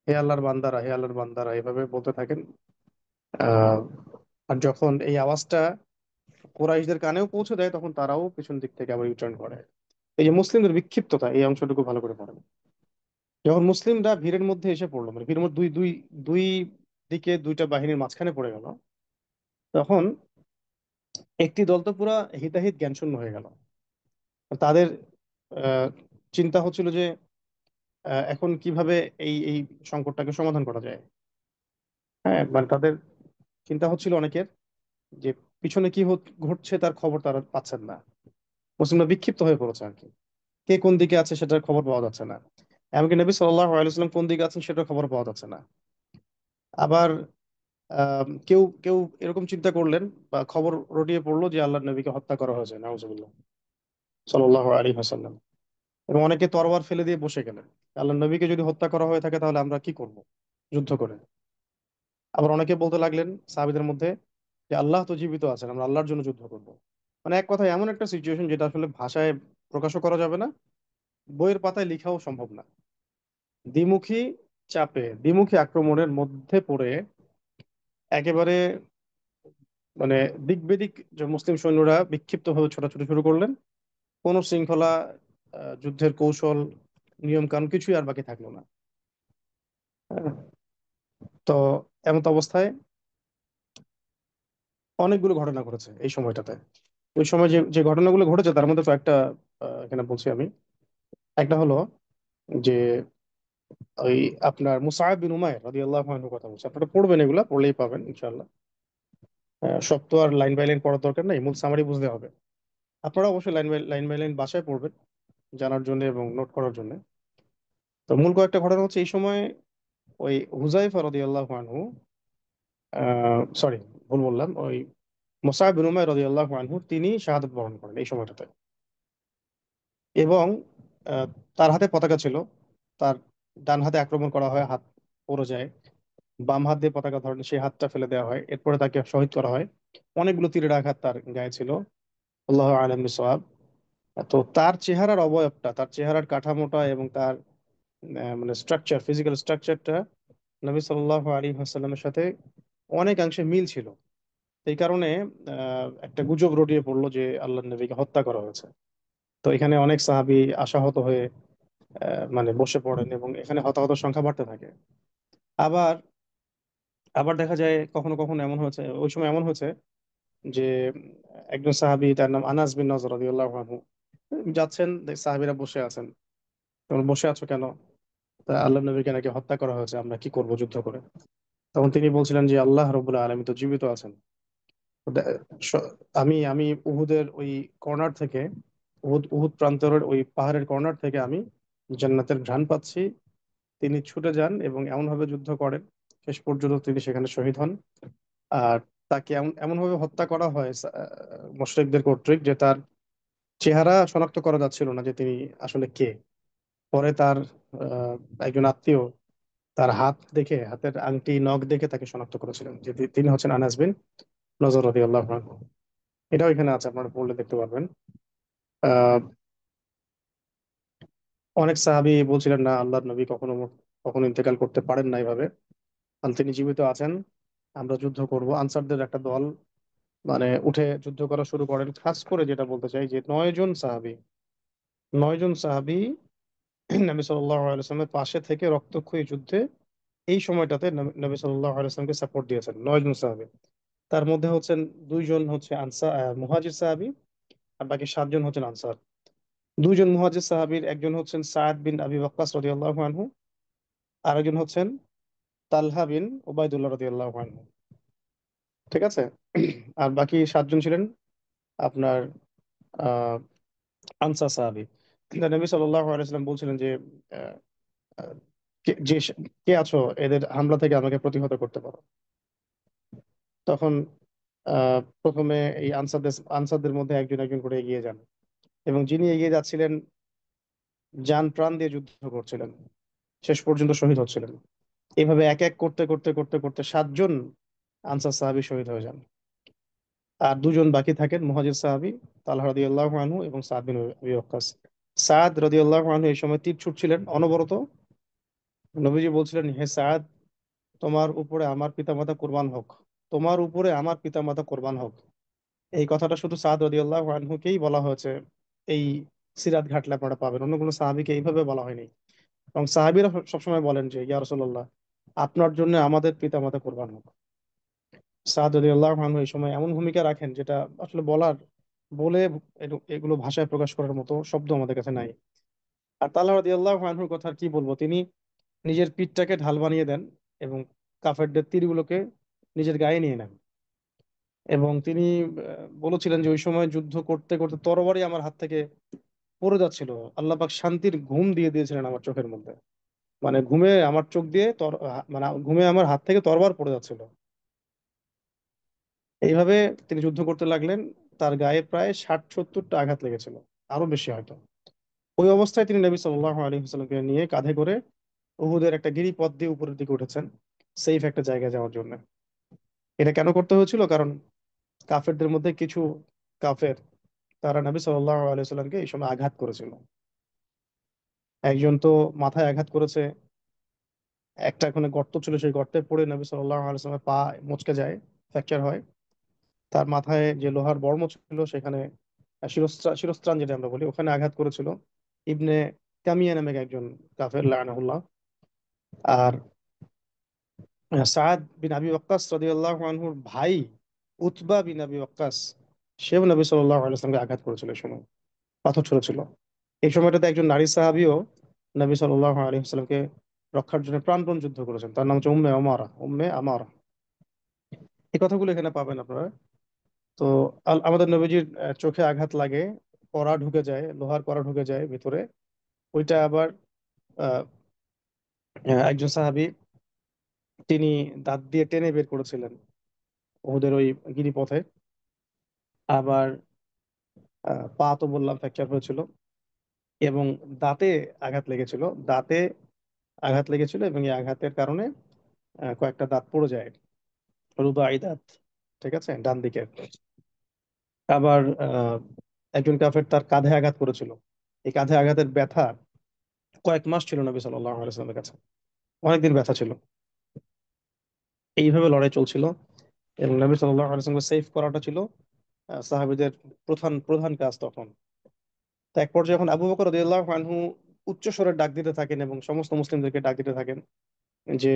হে আল্লাহর বান্দারা, হে আল্লাহর বান্দারা, এভাবে বলতে থাকেন। আহ আর যখন এই আওয়াজটা কুরাইশদের কানেও পৌঁছে দেয় তখন তারাও পিছন দিক থেকে আবার ইউটার্ন করে। এই যে মুসলিমদের বিক্ষিপ্ততা, এই অংশটুকু ভালো করে পড়েন। যখন মুসলিমরা ভিড়ের মধ্যে এসে পড়লো, মানে ভিড়ের মধ্যে দুই দুই দুই দিকে দুইটা বাহিনীর মাঝখানে পড়ে গেল, তখন একটি দল তো পুরা হিতাহিত জ্ঞানশূন্য হয়ে গেল। তাদের আহ, চিন্তা হচ্ছিল যে এখন কিভাবে এই এই সংকটটাকে সমাধান করা যায়। হ্যাঁ, মানে তাদের চিন্তা হচ্ছিল অনেকের যে পিছনে কি ঘটছে তার খবর তারা পাচ্ছেন না। মুসলিমরা বিক্ষিপ্ত হয়ে পড়েছে আর কি, কে কোন দিকে আছে সেটার খবর পাওয়া যাচ্ছে না। এমনকি নবী সাল্লাল্লাহু আলাইহি ওয়াসাল্লাম কোন দিকে আছেন সেটার খবর পাওয়া যাচ্ছে না। আবার কেউ কেউ এরকম চিন্তা করলেন বা খবর রটিয়ে পড়লো যে আল্লাহর নবীকে হত্যা করা হয়েছে, নাউজুবিল্লাহ, সাল্লাল্লাহু আলাইহি ওয়াসাল্লাম। এবং অনেকে তরোয়ার ফেলে দিয়ে বসে গেলেন, আল্লাহর নবীকে যদি হত্যা করা হয়ে থাকে তাহলে আমরা কি করব, যুদ্ধ করে। আবার অনেকে বলতে লাগলেন সাহাবীদের মধ্যে যে আল্লাহ তো জীবিত আছেন, আমরা আল্লাহর জন্য যুদ্ধ করব। মানে এক কথায় এমন একটা সিচুয়েশন যেটা আসলে ভাষায় প্রকাশও করা যাবে না, বইয়ের পাতায় লেখাও সম্ভব না। দ্বিমুখী দ্বিমুখী আক্রমণের মধ্যে পড়ে একেবারে মানে দিক বেদিক যে মুসলিম সৈন্যরা বিক্ষিপ্তভাবে ছোটাছুটি শুরু করলেন। কোনো শৃঙ্খলা, যুদ্ধের কৌশল, নিয়ম কানুন কিছুই আর বাকি থাকলো না। হ্যাঁ, তো এমত অবস্থায় অনেকগুলো ঘটনা ঘটেছে এই সময়টাতে। ওই সময় যে যে ঘটনাগুলো ঘটেছে তার মধ্যে কয়েকটা এখানে বলছি আমি। একটা হলো যে ওই আপনার মুসাআব বিন উমাইর রাদিয়াল্লাহু আনহুর কথা বলছি, আপনারা পড়বেন, এগুলা পড়লেই পাবেন ইনশাআল্লাহ। সব তো আর লাইন বাই লাইন পড়ার দরকার নাই, মূল সামারি বুঝতে হবে। আপনারা অবশ্যই লাইন বাই লাইন বাসায় পড়বেন জানার জন্য এবং নোট করার জন্য। তো মূল কয়েকটা ঘটনা হচ্ছে এই সময় ওই হুজাইফা রাদিয়াল্লাহু আনহু, সরি ভুল বললাম, ওই মুসআব বিন উমাইর রাদিয়াল্লাহু আনহু তিনি শাহাদাত বরণ করেন এই সময়টাতে। এবং আহ, তার হাতে পতাকা ছিল। তার ডান হাতে আক্রমণ করা হয়, হাত পড়ে যায়। বাম হাত দিয়ে পতাকা ধরেন, সেই হাতটা ফেলে দেওয়া হয়, এরপরে তাকে শহীদ করা হয়। অনেকগুলো তীরের আঘাত তার গায়ে ছিল। আল্লাহ আলম বিসওয়াব। তো তার চেহারার অবয়বটা, তার চেহারার কাঠামোটা এবং তার মানে স্ট্রাকচার, ফিজিক্যাল স্ট্রাকচারটা নবী সাল্লাল্লাহু আলাইহি ওয়াসাল্লামের সাথে অনেকাংশে মিল ছিল। এই কারণে একটা গুজব রটিয়ে পড়লো যে আল্লাহ নবীকে হত্যা করা হয়েছে। তো এখানে অনেক সাহাবী আশাহত হয়ে মানে বসে পড়েন, এবং এখানে হতাহতের সংখ্যা বাড়তে থাকে। আবার আবার দেখা যায় কখনো কখনো এমন হয়েছে, ওই সময় এমন হয়েছে যে একজন সাহাবী, তার নাম আনাস বিন নজর রাদিয়াল্লাহু আনহু, যাচ্ছেন, সাহাবীরা বসে আছেন। তখন বসে আছো কেন? তা আল্লাহ নবীকে নাকি হত্যা করা হয়েছে, আমরা কি করব যুদ্ধ করে? তখন তিনি বলছিলেন যে আল্লাহ রাব্বুল আলামিন তো জীবিত আছেন। তো স- আমি আমি উহুদের ওই কর্নার থেকে, উহুদ উহুদ প্রান্তরের ওই পাহাড়ের কর্নার থেকে আমি জান্নাতের ঘ্রাণ পাচ্ছি। তিনি ছুটে যান এবং এমন ভাবে যুদ্ধ করেন, শেষ পর্যন্ত তিনি সেখানে শহীদ হন। আর তাকে এমন ভাবে হত্যা করা হয় মুশরিকদের কর্তৃক, যে তার চেহারা শনাক্ত করা যাচ্ছিল না যে তিনি আসলে কে। পরে তার আহ, একজন আত্মীয় তার হাত দেখে, হাতের আংটি নখ দেখে তাকে শনাক্ত করেছিলেন যে তিনি হচ্ছেন আনাস বিন নজর রাদিয়াল্লাহু আনহু। এটাও এখানে আছে, আপনারা পড়লে দেখতে পারবেন। আহ অনেক সাহাবী বলছিলেন না, আল্লাহর নবী কখনো কখনো ইন্তেকাল করতে পারেন না এইভাবে, আর তিনি জীবিত আছেন, আমরা যুদ্ধ করব। আনসারদের একটা দল মানে উঠে যুদ্ধ করা শুরু করেন। খাস করে যেটা বলতে চাই যে 9 জন সাহাবী, 9 জন সাহাবী নবী সাল্লাল্লাহু আলাইহি ওয়াসাল্লামের পাশে থেকে রক্তক্ষয়ী যুদ্ধে এই সময়টাতে নবী সাল্লাল্লাহু আলাইহি ওয়াসাল্লামকে সাপোর্ট দিয়েছেন। 9 জন সাহাবী, তার মধ্যে হচ্ছেন 2 জন হচ্ছে মুহাজির সাহাবী, আর বাকি 7 জন হচ্ছেন আনসার। 2 জন মুহাজির সাহাবীর একজন হচ্ছেন সাদ বিন আবি ওয়াক্কাস রাদিয়াল্লাহু আনহু, আর একজন হচ্ছেন তালহা বিন উবাইদুল্লাহ রাদিয়াল্লাহু আনহু। ঠিক আছে? আর বাকি 7 জন ছিলেন আপনার আহ আনসার সাহাবী। নবী সাল্লাল্লাহু আলাইহি ওয়াসাল্লাম বলছিলেন যে আহ, আহ, যে কে আছো, এদের হামলা থেকে আমাকে প্রতিহত করতে পারো। তখন প্রথমে এই আনসারদের মধ্যে একজন একজন করে এগিয়ে যান, এবং যিনি এগিয়ে যাচ্ছিলেন যান প্রাণ দিয়ে যুদ্ধ করছিলেন, শেষ পর্যন্ত শহীদ হচ্ছিলেন। এইভাবে এক এক করতে করতে করতে করতে 7 জন আনসার সাহাবী শহীদ হয়ে যান। আর 2 জন বাকি থাকেন মুহাজির সাহাবী, তালহা রাদিয়াল্লাহু আনহু এবং সাদ বিন আবি ওয়াক্কাস। সাদ রাদিয়াল্লাহু আনহু এই সময় তীর ছুটছিলেন অনবরত। নবীজি বলছিলেন, হে সাদ, তোমার উপরে আমার পিতামাতা কুরবান হোক, তোমার উপরে আমার পিতামাতা কোরবান হোক। এই কথাটা শুধু সাদ রাদিয়াল্লাহু আনহুকেই বলা হয়েছে। এই সিরাত ঘাটলে আপনারা পাবেন, অন্য কোনো সাহাবীকে এইভাবে বলা হয়নি। এবং সাহাবীরা সবসময় বলেন যে ইয়া রাসূলুল্লাহ, আপনার জন্য আমাদের পিতামাতা কোরবান হোক। সাদ রাদিয়াল্লাহু আনহু এই সময় এমন ভূমিকা রাখেন যেটা আসলে বলে এগুলো ভাষায় প্রকাশ করার মতো শব্দ আমাদের কাছে নাই। আর তালহা রাদিয়াল্লাহু আনহুর কথা আর কি বলবো, তিনি নিজের পিঠটাকে ঢাল বানিয়ে দেন এবং কাফেরদের তীরগুলোকে নিজের গায়ে নিয়ে নেন। এবং তিনি বলেছিলেন যে ওই সময় যুদ্ধ করতে করতে তরবারি আমার হাত থেকে পড়ে যাচ্ছিল। আল্লাহ পাক শান্তির ঘুম দিয়ে দিয়েছিলেন আমার চোখের মধ্যে। মানে ঘুমে আমার চোখ দিয়ে মানে ঘুমে আমার হাত থেকে তরবার পড়ে যাচ্ছিল। এইভাবে তিনি যুদ্ধ করতে লাগলেন। তার গায়ে প্রায় 60-70টা আঘাত লেগেছিল, আরো বেশি হয়তো। ওই অবস্থায় তিনি নবী সাল্লাল্লাহু আলাইহি ওয়াসাল্লামকে নিয়ে কাঁধে করে উহুদের একটা গিরিপথ দিয়ে উপরের দিকে উঠেছেন, সেফ একটা জায়গায় যাওয়ার জন্য। এটা কেন করতে হয়েছিল? কারণ কাফেরদের মধ্যে কিছু কাফের, তারা নবী সাল্লাল্লাহু আলাইহি ওয়াসাল্লামকে এই সময় আঘাত করেছিল। একজন তো মাথায় আঘাত করেছে, একটা এখানে গর্ত ছিল, সেই গর্তে পড়ে নবী সাল্লাল্লাহু আলাইহি ওয়াসাল্লামের পা মচকে যায়, ফ্র্যাকচার হয়। তার মাথায় যে লোহার বর্ম ছিল সেখানে শিরস্ত্রাণ যেটা আমরা বলি, ওখানে আঘাত করেছিল ইবনে কামিয়া নামে একজন কাফের লাআনাহুল্লাহ। আর সাদ বিন আবি ওয়াক্কাস রাদিয়াল্লাহু আনহুর ভাই উতবা বিন আবি ওয়াক্কাস, সেও নবী সাল্লাল্লাহু আলাইহি ওয়াসাল্লামকে আঘাত করেছিল, এই সময় পাথর ছুঁড়েছিল। এই সময়টাতে একজন নারী সাহাবীও নবী সাল্লাল্লাহু আলাইহি ওয়াসাল্লামকে রক্ষার জন্য প্রাণপণ যুদ্ধ করেছেন, তার নাম হচ্ছে উম্মে আমারা। এই কথাগুলো এখানে পাবেন আপনারা। তো আমাদের নবীজির চোখে আঘাত লাগে, কড়া ঢুকে যায়, লোহার কড়া ঢুকে যায় ভিতরে। ওইটা আবার আহ, একজন সাহাবী তিনি দাঁত দিয়ে টেনে বের করেছিলেন ওদের ওই গিরিপথে। আবার পা তো বললাম ফ্র্যাকচার হয়েছিল, এবং দাঁতে আঘাত লেগেছিল। দাঁতে আঘাত লেগেছিল এবং এই আঘাতের কারণে কয়েকটা দাঁত পড়ে যায়, রুবাই দাঁত, ঠিক আছে, ডান দিকের। আবার একজন কাফের তার কাঁধে আঘাত করেছিল। এই কাঁধে আঘাতের ব্যথা কয়েক মাস ছিল নবী সাল্লাল্লাহু আলাইহি ওয়াসাল্লামের কাছে, অনেকদিন ব্যথা ছিল। এইভাবে লড়াই চলছিল, এবং নবী সাল্লাল্লাহু আলাইহি ওয়াসাল্লামকে সেভ করাটা ছিল সাহাবীদের প্রধান প্রধান কাজ তখন। তো এক পর্যায়ে যখন আবু বকর রাদিয়াল্লাহু আনহু উচ্চ স্বরে ডাক দিতে থাকেন এবং সমস্ত মুসলিমদেরকে ডাক দিতে থাকেন যে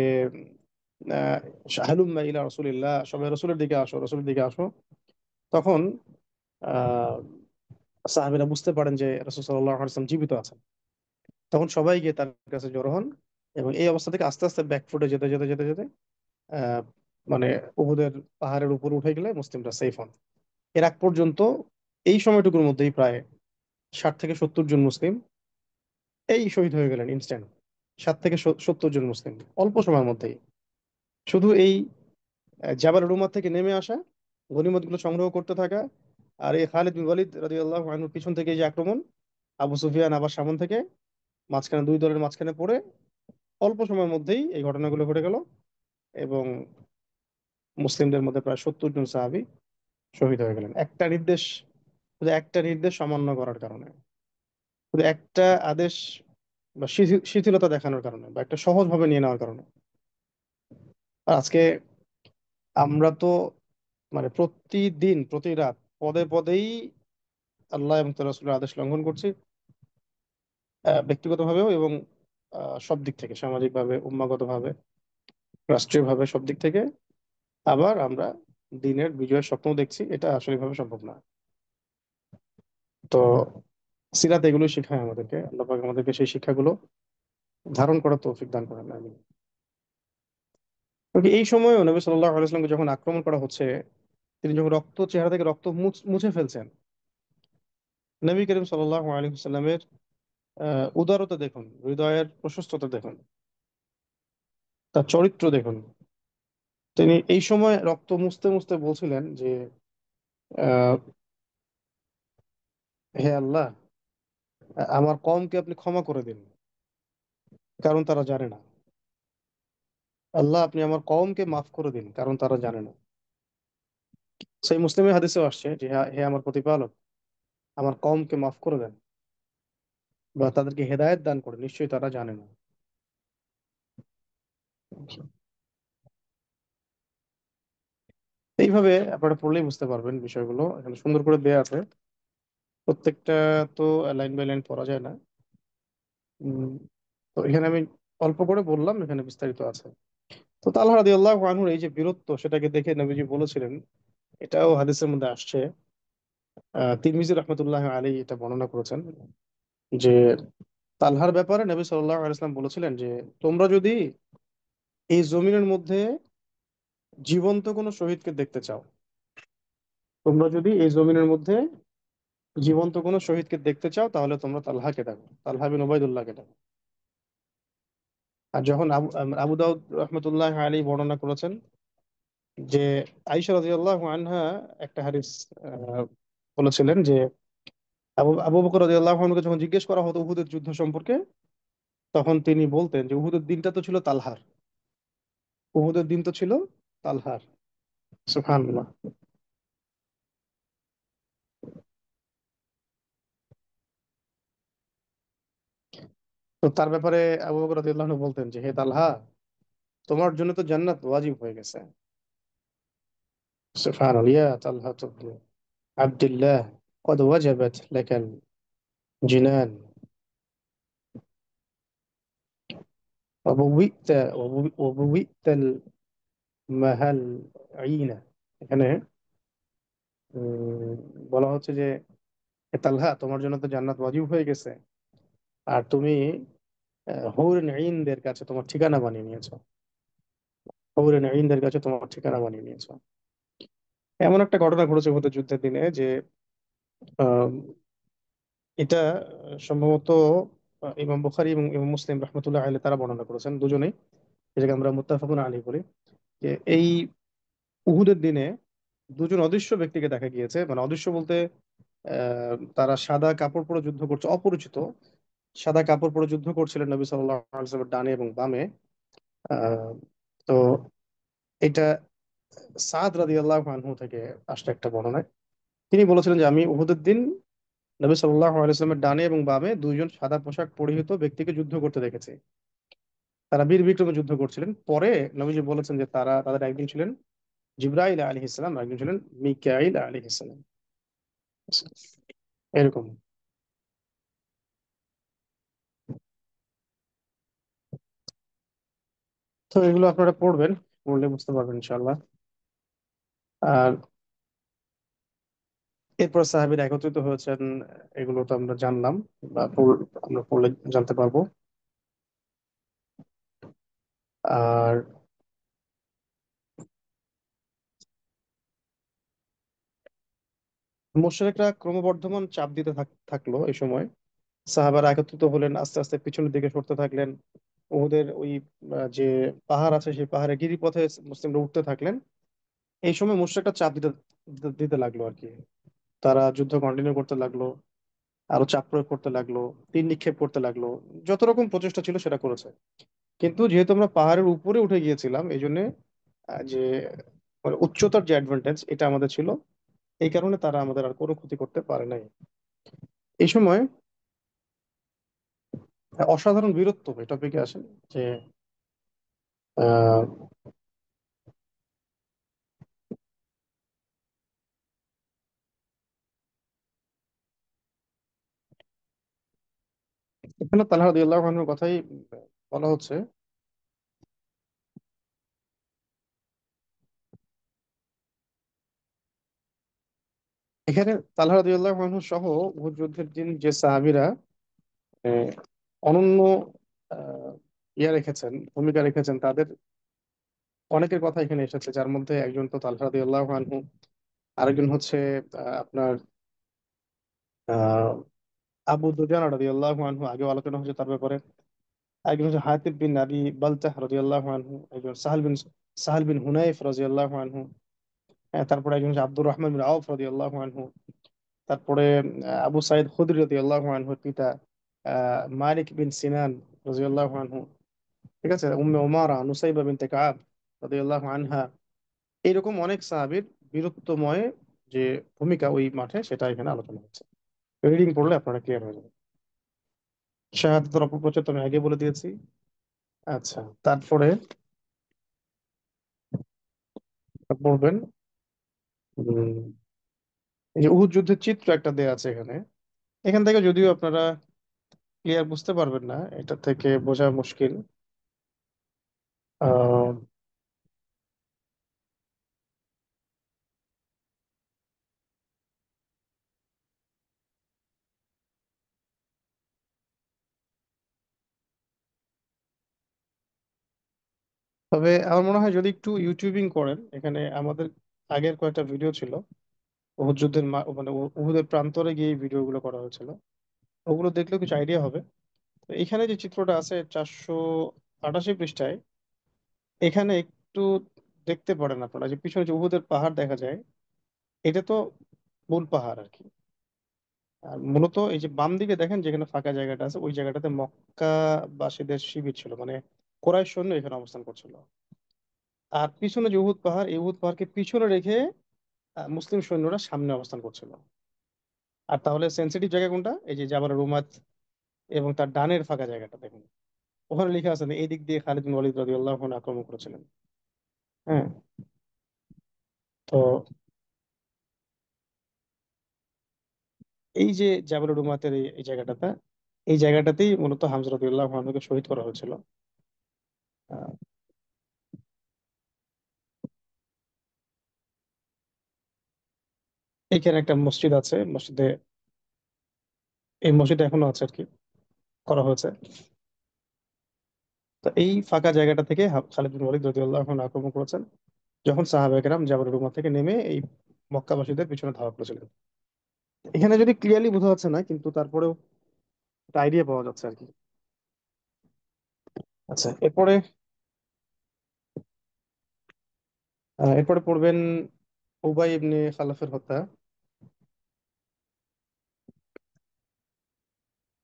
আহ, হালুম্মা ইলা রাসূলিল্লাহ, সবাই রসুলের দিকে আসো, রসুলের দিকে আসো, তখন আহ সাহাবীরা বুঝতে পারেন যে রাসূল সাল্লাল্লাহু আলাইহি ওয়াসাল্লাম জীবিত আছেন। তখন সবাই গিয়ে তার কাছে জড়ো হন, এবং এই অবস্থা থেকে আস্তে আস্তে ব্যাকফুটে যেতে যেতে যেতে যেতে আহ, মানে উহুদের পাহাড়ের উপর উঠে গেলে মুসলিমরা সেফ হন। এর আগ পর্যন্ত এই সময়টুকুর মধ্যেই প্রায় 60 থেকে 70 জন মুসলিম এই শহীদ হয়ে গেলেন ইনস্ট্যান্ট। 60 থেকে 70 জন মুসলিম অল্প সময়ের মধ্যেই। শুধু এই জাবাল রুমা থেকে নেমে আসা, গনিমত গুলো সংগ্রহ করতে থাকা, আর এই খালিদ বিন ওয়ালিদ রাদিয়াল্লাহু আনহুর পিছন থেকে এই যে আক্রমণ, আবু সুফিয়ান আবার সামন থেকে, মাঝখানে দুই দলের মাঝখানে পড়ে অল্প সময়ের মধ্যেই এই ঘটনাগুলো ঘটে গেল, এবং মুসলিমদের মধ্যে প্রায় 70 জন সাহাবী শহীদ হয়ে গেলেন একটা নির্দেশ, শুধু একটা নির্দেশ অমান্য করার কারণে, শুধু একটা আদেশ বা শিথিলতা দেখানোর কারণে, বা একটা সহজভাবে নিয়ে নেওয়ার কারণে। আর আজকে আমরা তো প্রতিদিন প্রতি রাত পদে পদেই আল্লাহ এবং তার রাসূলের আদেশ লঙ্ঘন করছি, ব্যক্তিগতভাবেও এবং সব দিক থেকে, সামাজিকভাবে, উম্মাগতভাবে, রাষ্ট্রীয়ভাবে, সব দিক থেকে। আবার আমরা দিনের বিজয়ের স্বপ্ন দেখছি, এটা আসলে ভাবে সম্ভব না। তো সিরাত এগুলো শিখায় আমাদেরকে, আল্লাহ পাক আমাদেরকে সেই শিক্ষাগুলো ধারণ করার তৌফিক দান করেন, আমিন। তবে এই সময় নবী সাল্লাল্লাহু আলাইহি ওয়াসাল্লামকে যখন আক্রমণ করা হচ্ছে, তিনি যখন চেহারা থেকে রক্ত মুছে ফেলছেন, নবী করিম সাল্লাল্লাহু আলাইহি ওয়াসাল্লামের উদারতা দেখুন, হৃদয়ের প্রশস্ততা দেখুন, তার চরিত্র দেখুন। তিনি এই সময় রক্ত মুছতে মুছতে বলছিলেন যে আহ, হে আল্লাহ, আমার কওমকে আপনি ক্ষমা করে দিন, কারণ তারা জানে না। আল্লাহ, আপনি আমার কওমকে মাফ করে দিন, কারণ তারা জানে না। সেই মুসলিমের হাদিসেও আসছে যে হে আমার প্রতিপালক, আমার কওমকে মাফ করে দেন, বা তাদেরকে হেদায়েত দান করে, নিশ্চয়ই তারা জানে না। এইভাবে আপনারা পড়লেই বুঝতে পারবেন বিষয়গুলো, এখানে সুন্দর করে দেয়া আছে। প্রত্যেকটা তো লাইন বাই লাইন পড়া যায় না। উম, তো এখানে আমি অল্প করে বললাম, এখানে বিস্তারিত আছে। তো তালহা রাদিয়াল্লাহু আনহুর এই যে বীরত্ব, সেটাকে দেখে নবীজি বলেছিলেন, এটাও হাদিসের মধ্যে আসছে। তিরমিজি রহমতুল্লাহ আলী এটা বর্ণনা করেছেন যে তালহার ব্যাপারে নবী সাল্লাল্লাহু আলাইহি ওয়াসাল্লাম বলেছিলেন যে তোমরা যদি এই জমিনের মধ্যে জীবন্ত কোনো শহীদকে দেখতে চাও, তোমরা যদি এই জমিনের মধ্যে জীবন্ত কোনো শহীদকে দেখতে চাও, তাহলে তোমরা তালহাকে দেখো, তালহা বিন ওবাইদুল্লাহকে দেখো। আর যখন আবু দাউদ রহমতুল্লাহ আলী বর্ণনা করেছেন যে আয়েশা রাদিয়াল্লাহু আনহা একটা হাদিস আহ, বলেছিলেন যে আবু আবু বকর রাদিয়াল্লাহু আনহুকে যখন জিজ্ঞেস করা হতো উহুদের যুদ্ধ সম্পর্কে, তখন তিনি বলতেন যে উহুদের দিনটা তো ছিল তালহার, উহুদের দিন তো ছিল তালহার। সুবহানাল্লাহ। তো তার ব্যাপারে আবু বকর রাদিয়াল্লাহু আনহু বলতেন যে হে তালহা, তোমার জন্য তো জান্নাত ওয়াজিব হয়ে গেছে। সুবহানাল্লাহ, ইয়া তালহা ইবনে আব্দুল্লাহ, قد وجبت لك الجنان وبوئت وبوئت المهلعين। এখানে উম, বলা হচ্ছে যে হে তালহা, তোমার জন্য তো জান্নাত ওয়াজিব হয়ে গেছে, আর তুমি হৌরিন ঈনদের কাছে তোমার ঠিকানা বানিয়ে নিয়েছো, হৌরিন ঈনদের কাছে তোমার ঠিকানা বানিয়ে নিয়েছো। এমন একটা ঘটনা ঘটেছে হতে যুদ্ধের দিনে যে আহ, এটা সম্ভবত ইমাম বুখারী এবং ইমাম মুসলিম রহমতুল্লাহ আলাইহি তারা বর্ণনা করেছেন দুজনেই, যেটাকে আমরা মুত্তাফাকুন আলাইহি বলি। যে এই উহুদের দিনে দুজন অদৃশ্য ব্যক্তিকে দেখা গিয়েছে, মানে অদৃশ্য বলতে তারা সাদা কাপড় পরে যুদ্ধ করছে, অপরিচিত সাদা কাপড় পরে যুদ্ধ করছিলেন নবী সাল্লাল্লাহু আলাইহি ওয়াসাল্লামের ডানে এবং বামে। আহ, তো এটা সাদ রাদিয়াল্লাহু আনহু থেকে আসলে একটা বর্ণনায় তিনি বলেছিলেন যে আমি উহুদের দিন নবী সাল্লাল্লাহু আলাইহি ওয়াসাল্লামের ডানে এবং বামে দুইজন সাদা পোশাক পরিহিত ব্যক্তিকে যুদ্ধ করতে দেখেছি। তারা বীর বিক্রমে যুদ্ধ করছিলেন। পরে নবীজি বলেছেন যে তাদের একজন ছিলেন জিবরাইল আলাইহিস সালাম, একজন ছিলেন মিকাইল আলাইহিস সালাম। এরকম। তো এগুলো আপনারা পড়বেন, পড়লে বুঝতে পারবেন ইনশাআল্লাহ। আর এরপর সাহাবীরা একত্রিত হয়েছেন, এগুলো তো আমরা জানলাম, বা আমরা পড়লে জানতে পারবো। আর মুশরিকরা ক্রমবর্ধমান চাপ দিতে থাকলো এই সময়। সাহাবারা একত্রিত হলেন, আস্তে আস্তে পিছনের দিকে সরতে থাকলেন। ওদের ওই যে পাহাড় আছে সেই পাহাড়ে গিরিপথে মুসলিমরা উঠতে থাকলেন। এই সময় মুশরিকরা চাপ দিতে দিতে লাগলো আর কি। তারা যুদ্ধ কন্টিনিউ করতে লাগলো, আরো চাপ প্রয়োগ করতে লাগলো, তীর নিক্ষেপ করতে লাগলো। যত রকম প্রচেষ্টা ছিল সেটা করেছে। কিন্তু যেহেতু আমরা পাহাড়ের উপরে উঠে গিয়েছিলাম, এই জন্য যে মানে উচ্চতার যে অ্যাডভান্টেজ এটা আমাদের ছিল, এই কারণে তারা আমাদের আর কোনো ক্ষতি করতে পারে নাই। এই সময় অসাধারণ বীরত্ব এই টপিকে আসে যে আহ, এখানে তালহা রাদিয়াল্লাহু আনহুর কথাই বলা হচ্ছে। এখানে তালহা রাদিয়াল্লাহু আনহু সহ উহুদ যুদ্ধের দিন যে সাহাবীরা আহ, অনন্য আহ, রেখেছেন, ভূমিকা রেখেছেন, তাদের অনেকের কথা এখানে এসেছে, যার মধ্যে একজন তো তালহা রাদিয়াল্লাহু আনহু। আরেকজন হচ্ছে আপনার আহ আবু দুজানা রাদিয়াল্লাহু আনহু, আগেও আলোচনা হয়েছে তার ব্যাপারে। একজন হচ্ছে হাতিব বিন আবি বালতাহ রাদিয়াল্লাহু আনহু। একজন সাহাল বিন হুনাইফ রাদিয়াল্লাহু আনহু। তারপরে একজন হচ্ছে আব্দুর রহমান বিন আউফ রাদিয়াল্লাহু আনহু। তারপরে আবু সাইদ খুদরি রাদিয়াল্লাহু আনহুর পিতা মালিক বিন সিনান রাদিয়াল্লাহু আনহু। ঠিক আছে, উম্মে উমারা নুসাইবা বিনতে কাব রাদিয়াল্লাহু আনহা। এইরকম অনেক সাহাবীর বীরত্বময় যে ভূমিকা ওই মাঠে, সেটা এখানে আলোচনা হচ্ছে। রিডিং পড়লে আপনারা ক্লিয়ার হয়ে যাবে। শাহাদাতের অপপ্রচার তো আমি আগে বলে দিয়েছি। আচ্ছা, তারপরে পড়বেন উম, এই যে উহুদ যুদ্ধের চিত্র একটা দেয়া আছে এখানে। এখান থেকে যদিও আপনারা ক্লিয়ার বুঝতে পারবেন না, এটা থেকে বোঝা মুশকিল। আহ, তবে আমার মনে হয় যদি একটু ইউটিউবিং করেন, এখানে আমাদের আগের কয়েকটা ভিডিও ছিল উহুদ যুদ্ধের মানে উহুদের প্রান্তরে গিয়ে এই ভিডিওগুলো করা হয়েছিল। ওগুলো দেখলেও কিছু আইডিয়া হবে। তো এখানে যে চিত্রটা আছে 488 পৃষ্ঠায়, এখানে একটু দেখতে পারেন আপনারা যে পিছনে যে উহুদের পাহাড় দেখা যায়, এটা তো মূল পাহাড় আর কি। আর মূলত এই যে বাম দিকে দেখেন যেখানে ফাঁকা জায়গাটা আছে, ওই জায়গাটাতে মক্কাবাসীদের শিবির ছিল, মানে কোরাইশ সৈন্য এখানে অবস্থান করছিল। আর পিছনে যে উহুদ পাহাড়, এই উহুদ পাহাড়কে পিছনে রেখে মুসলিম সৈন্যরা সামনে অবস্থান করছিল। আর তাহলে সেন্সিটিভ জায়গা কোনটা? এই যে জাবাল রুমাত এবং তার ডানের ফাঁকা জায়গাটা দেখুন, ওখানে লিখা আছে না এই দিক দিয়ে খালিদ বিন ওয়ালিদ রাদিয়াল্লাহু আনহু আক্রমণ করেছিলেন। হ্যাঁ। তো এই যে জাবাল রুমাতের এই জায়গাটাতে, এই জায়গাটাতেই মূলত হামজা রাদিয়াল্লাহু আনহুকে শহীদ করা হয়েছিল। আহ, এখানে একটা মসজিদ আছে, এই মসজিদ এখনো আছে আর কি, করা হয়েছে। তো এই ফাঁকা জায়গাটা থেকে খালিদ বিন ওয়ালিদ রাদিয়াল্লাহু আনহু আক্রমণ করেছেন, যখন সাহাবায়ে কেরাম জাবল রুমা থেকে নেমে এই মক্কাবাসীদের পিছনে ধাওয়া করেছিলেন। এখানে যদি ক্লিয়ারলি বোঝা যাচ্ছে না, কিন্তু তারপরেও একটা আইডিয়া পাওয়া যাচ্ছে আর কি। আচ্ছা, এরপরে পড়বেন উবাই ইবনে খালাফের হত্যা।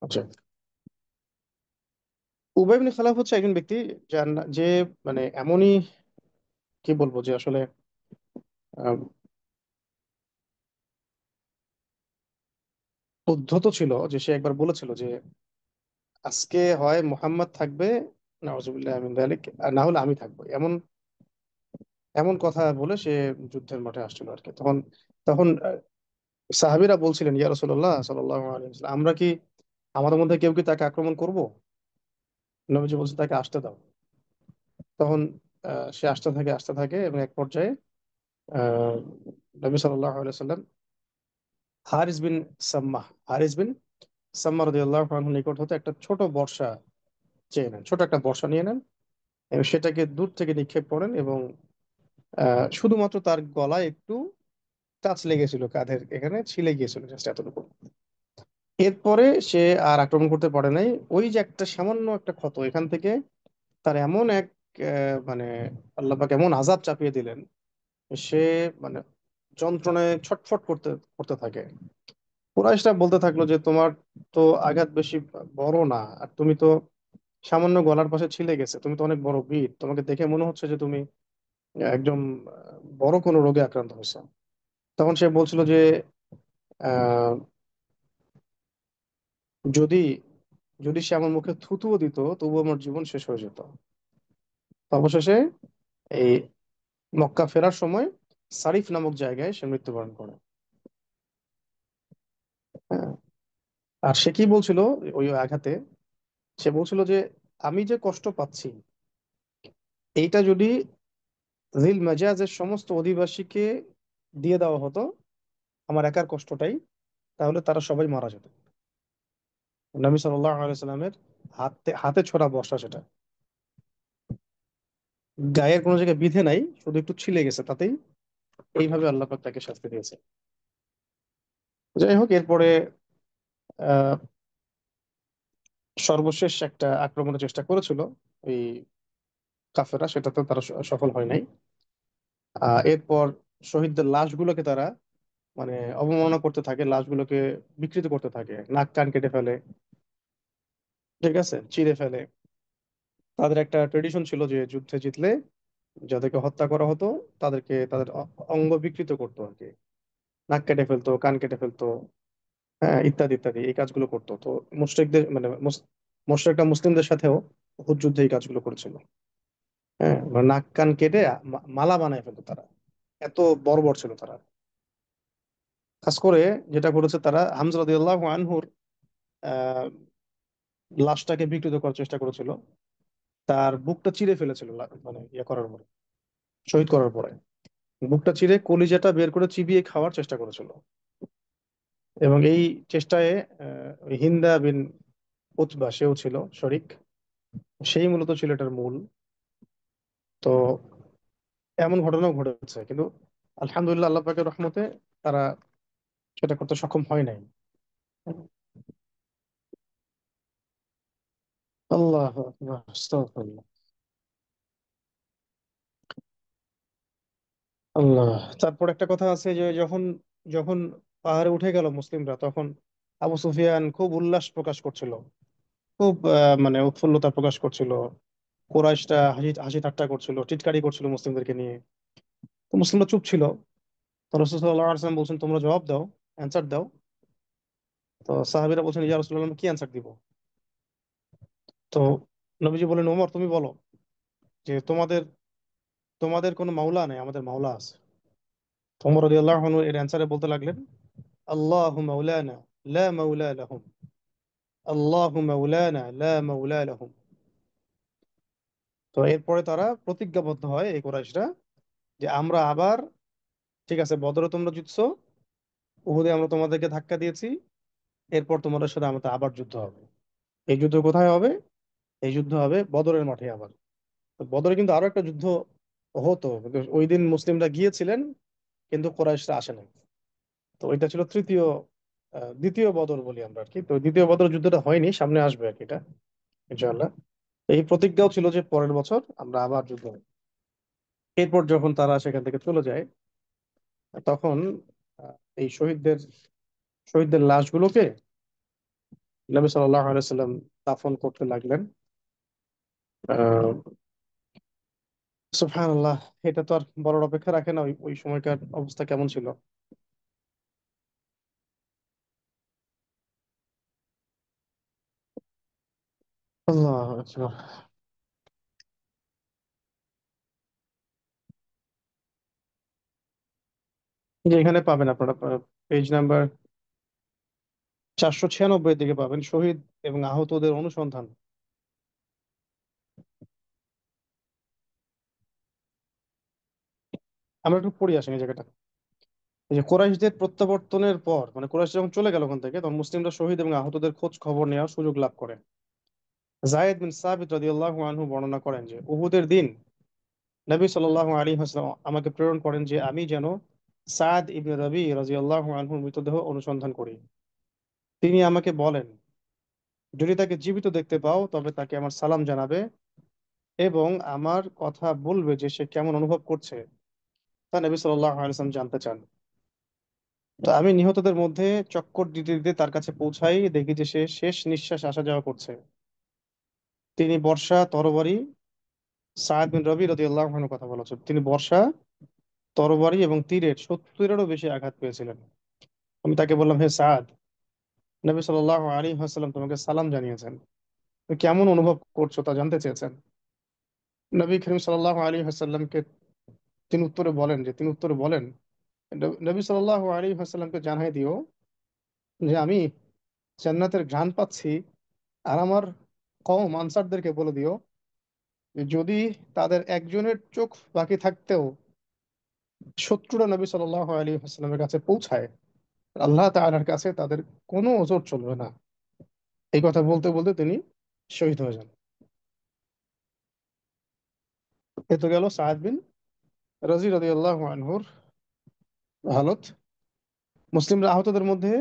আচ্ছা, উবাই ইবনে খালাফ হচ্ছে একজন ব্যক্তি যে মানে এমনই, কি বলবো, যে আসলে আহ, উদ্ধত ছিল, যে সে একবার বলেছিল যে আজকে হয় মুহাম্মদ থাকবে, নাউজুবিল্লাহ মিন যালিক, আর না হলে আমি থাকবো, এমন এমন কথা বলে সে যুদ্ধের মাঠে আসছিল আর কি। তখন তখন সাহাবীরা বলছিলেন, ইয়া রাসূলুল্লাহ সাল্লাল্লাহু আলাইহি ওয়াসাল্লাম, আমরা কি, আমাদের মধ্যে কেউ কি তাকে আক্রমণ করব? নবীজি বলছে তাকে আসতে দাও। তখন সে আসতে থাকে এবং এক পর্যায়ে আহ, নবী সাল্লাল্লাহু আলাইহি ওয়াসাল্লাম হারিস বিন সাম্মাহ হারিস বিন সাম্মাহ রাদিয়াল্লাহু আনহুর নিকট হতে একটা ছোট বর্ষা চেয়ে নেন, ছোট একটা বর্ষা নিয়ে নেন এবং সেটাকে দূর থেকে নিক্ষেপ করেন, এবং শুধুমাত্র তার গলায় একটু টাচ লেগেছিল, কাঁধের এখানে ছিলে গিয়েছিল, জাস্ট এতটুকু। এরপরে সে আর আক্রমণ করতে পারে নাই। ওই যে একটা সামান্য একটা ক্ষত, এখান থেকে তার এমন এক মানে আল্লাহ পাক এমন আযাব চাপিয়ে দিলেন, সে মানে যন্ত্রণায় ছটফট করতে করতে থাকে। কুরাইশরা বলতে থাকলো যে তোমার তো আঘাত বেশি বড় না, আর তুমি তো সামান্য গলার পাশে ছিলে গেছে, তুমি তো অনেক বড় বীর, তোমাকে দেখে মনে হচ্ছে যে তুমি একদম বড় কোনো রোগে আক্রান্ত হয়েছে। তখন সে বলছিল যে আহ, যদি যদি সে আমার মুখে থুতুও দিত তবুও আমার জীবন শেষ হয়ে যেত। তো অবশেষে এই মক্কা ফেরার সময় সারিফ নামক জায়গায় সে মৃত্যুবরণ করে। হ্যাঁ। আর সে কি বলছিল ওই আঘাতে? সে বলছিল যে আমি যে কষ্ট পাচ্ছি, এইটা যদি জিল মাজাজের সমস্ত অধিবাসীকে দিয়ে দেওয়া হতো, আমার একার কষ্টটাই, তাহলে তারা সবাই মারা যেত। নবী সাল্লাল্লাহু আলাইহি সাল্লামের হাতে হাতে ছোড়া বর্ষা সেটা, গায়ের কোনো জায়গায় বিধে নাই, শুধু একটু ছিলে গেছে, তাতেই এইভাবে আল্লাহ পাক তাকে শাস্তি দিয়েছে। যাই হোক, এরপরে আহ সর্বশেষ একটা আক্রমণের চেষ্টা করেছিল ওই কাফেররা, সেটাতে তারা সফল হয় নাই। এরপর শহীদদের লাশগুলোকে তারা মানে অবমাননা করতে থাকে, লাশগুলোকে বিকৃত করতে থাকে, নাক কান কেটে ফেলে, ঠিক আছে, চিড়ে ফেলে। তাদের একটা ট্রেডিশন ছিল যে যুদ্ধে জিতলে যাদেরকে হত্যা করা হতো তাদেরকে তাদের অঙ্গ বিকৃত করতো আর কি, নাক কেটে ফেলতো, কান কেটে ফেলতো, হ্যাঁ, ইত্যাদি ইত্যাদি এই কাজগুলো করতো। তো মুশরিকদের মানে মুশরিকরা মুসলিমদের সাথেও উহুদ যুদ্ধে এই কাজগুলো করেছিল। হ্যাঁ, মানে নাক কান কেটে মালা বানায় ফেলতো তারা, এত বর্বর ছিল তারা। খাস করে যেটা করেছে তারা, হামজা রাদিয়াল্লাহু আনহুর আহ, লাশটাকে বিকৃত করার চেষ্টা করেছিল, তার বুকটা চিরে ফেলেছিল মানে ইয়ে করার পরে, শহীদ করার পরে বুকটা চিরে কলিজাটা বের করে চিবিয়ে খাওয়ার চেষ্টা করেছিল। এবং এই চেষ্টায় ওই হিন্দা বিন উতবা সেও ছিল শরিক, সেই মূলত ছিল এটার মূল। তো এমন ঘটনাও ঘটেছে, কিন্তু আলহামদুলিল্লাহ আল্লাহ পাকের রহমতে তারা সেটা করতে সক্ষম হয় নাই। আল্লাহ আকবার, আস্তাগফিরুল্লাহ। আল্লাহ। তারপর একটা কথা আছে যে যখন যখন পাহাড়ে উঠে গেল মুসলিমরা, তখন আবু সুফিয়ান খুব উল্লাস প্রকাশ করছিল, খুব মানে উৎফুল্লতা প্রকাশ করছিল। কুরাইশরা হাসি হাসি ঠাট্টা করছিল, টিটকারি করছিল মুসলিমদেরকে নিয়ে। তো মুসলিমরা চুপ ছিল। তো রাসূল সাল্লাল্লাহু আলাইহি ওয়াসাল্লাম বলছেন, তোমরা জবাব দাও, অ্যান্সার দাও। তো সাহাবীরা বলছেন, ইয়া রাসূলুল্লাহ, আমরা কি অ্যান্সার দিব? তো নবীজি বলেন, ওমর তুমি বলো যে তোমাদের তোমাদের কোনো মাওলা নেই, আমাদের মাওলা আছে। তো ওমর রাদিয়াল্লাহু আনহু এর অ্যান্সারে বলতে লাগলেন, আল্লাহু মাওলানা লা মাওলা লাহুম, আল্লাহু মাওলানা লা মাওলা লাহুম। তো এরপরে তারা প্রতিজ্ঞাবদ্ধ হয়, এই কুরাইশরা, যে আমরা আবার, ঠিক আছে, বদরে তোমরা জিতছো, উহুদে আমরা তোমাদেরকে ধাক্কা দিয়েছি, এরপর তোমাদের সাথে আমাদের আবার যুদ্ধ হবে। এই যুদ্ধ কোথায় হবে? এই যুদ্ধ হবে বদরের মাঠে আবার। তো বদরে কিন্তু আরো একটা যুদ্ধ হতো, কিন্তু ওই দিন মুসলিমরা গিয়েছিলেন কিন্তু কোরাইশরা আসে নাই। তো এটা ছিল তৃতীয় দ্বিতীয় বদর বলি আমরা আর কি। তো দ্বিতীয় বদর যুদ্ধটা হয়নি, সামনে আসবে আর কি এটা, ইনশাআল্লাহ। এই প্রতিজ্ঞাও ছিল যে পরের বছর আমরা আবার যুদ্ধ হবে। এরপর যখন তারা সেখান থেকে চলে যায়, তখন এই শহীদদের লাশগুলোকে নবী সাল্লাল্লাহু আলাইহি সাল্লাম দাফন করতে লাগলেন। আহ সুবহানাল্লাহ, এটা তো আর বলার অপেক্ষা রাখে না, ওই ওই সময়কার অবস্থা কেমন ছিল। আল্লাহ আকবার। যে এখানে পাবেন আপনারা পেজ নাম্বার 496 দিকে পাবেন শহীদ এবং আহতদের অনুসন্ধান। আমরা একটু পড়ে আসি এই জায়গাটা। এই যে কুরাইশদের প্রত্যাবর্তনের পর, মানে কুরাইশ যখন চলে গেল ওখান থেকে, তখন মুসলিমরা শহীদ এবং আহতদের খোঁজ খবর নেওয়ার সুযোগ লাভ করে। জায়েদ বিন সাবিত রাদিয়াল্লাহু আনহু বর্ণনা করেন যে উহুদের দিন নবী সাল্লাল্লাহু আলাইহি ওয়াসাল্লাম আমাকে প্রেরণ করেন যে আমি যেন সাদ ইবনে রবি রাদিয়াল্লাহু আনহুর মৃতদেহ অনুসন্ধান করি। তিনি আমাকে বলেন, যদি তাকে জীবিত দেখতে পাও তবে তাকে আমার সালাম জানাবে এবং আমার কথা বলবে যে সে কেমন অনুভব করছে, তা নবী সাল্লাল্লাহু আলাইহি ওয়াসাল্লাম জানতে চান। তো আমি নিহতদের মধ্যে চক্কর দিতে দিতে তার কাছে পৌঁছাই, দেখি যে সে শেষ নিঃশ্বাস আসা যাওয়া করছে। তিনি বর্ষা, তরবারি, সাদ বিন রবি রাদিয়াল্লাহু আনহুর কথা বলা হচ্ছে, তিনি বর্ষা, তরবারি এবং তীরের 70-এরও বেশি আঘাত পেয়েছিলেন। আমি তাকে বললাম, হে সাদ, নবী সাল্লাল্লাহু আলাইহি ওয়াসাল্লাম তোমাকে সালাম জানিয়েছেন, তুমি কেমন অনুভব করছো তা জানতে চেয়েছেন। নবী করিম সাল্লাল্লাহু আলাইহি ওয়াসাল্লামকে তিনি উত্তরে বলেন, নবী সাল্লাল্লাহু আলাইহি ওয়াসাল্লামকে জানাই দিও যে আমি জান্নাতের ঘ্রাণ পাচ্ছি। আর আমার কওম আনসারদেরকে বলে দিও যে যদি তাদের একজনের চোখ বাকি থাকতেও শত্রুরা নবী সাল্লাল্লাহু আলাইহি ওয়াসাল্লামের কাছে পৌঁছায়, আল্লাহ তাআলার কাছে তাদের কোনো ওজর চলবে না। এই কথা বলতে বলতে তিনি শহীদ হয়ে যান। এ তো গেল সাদ বিন রাদিয়াল্লাহু আনহুর হালত। মুসলিমরা আহতদের মধ্যে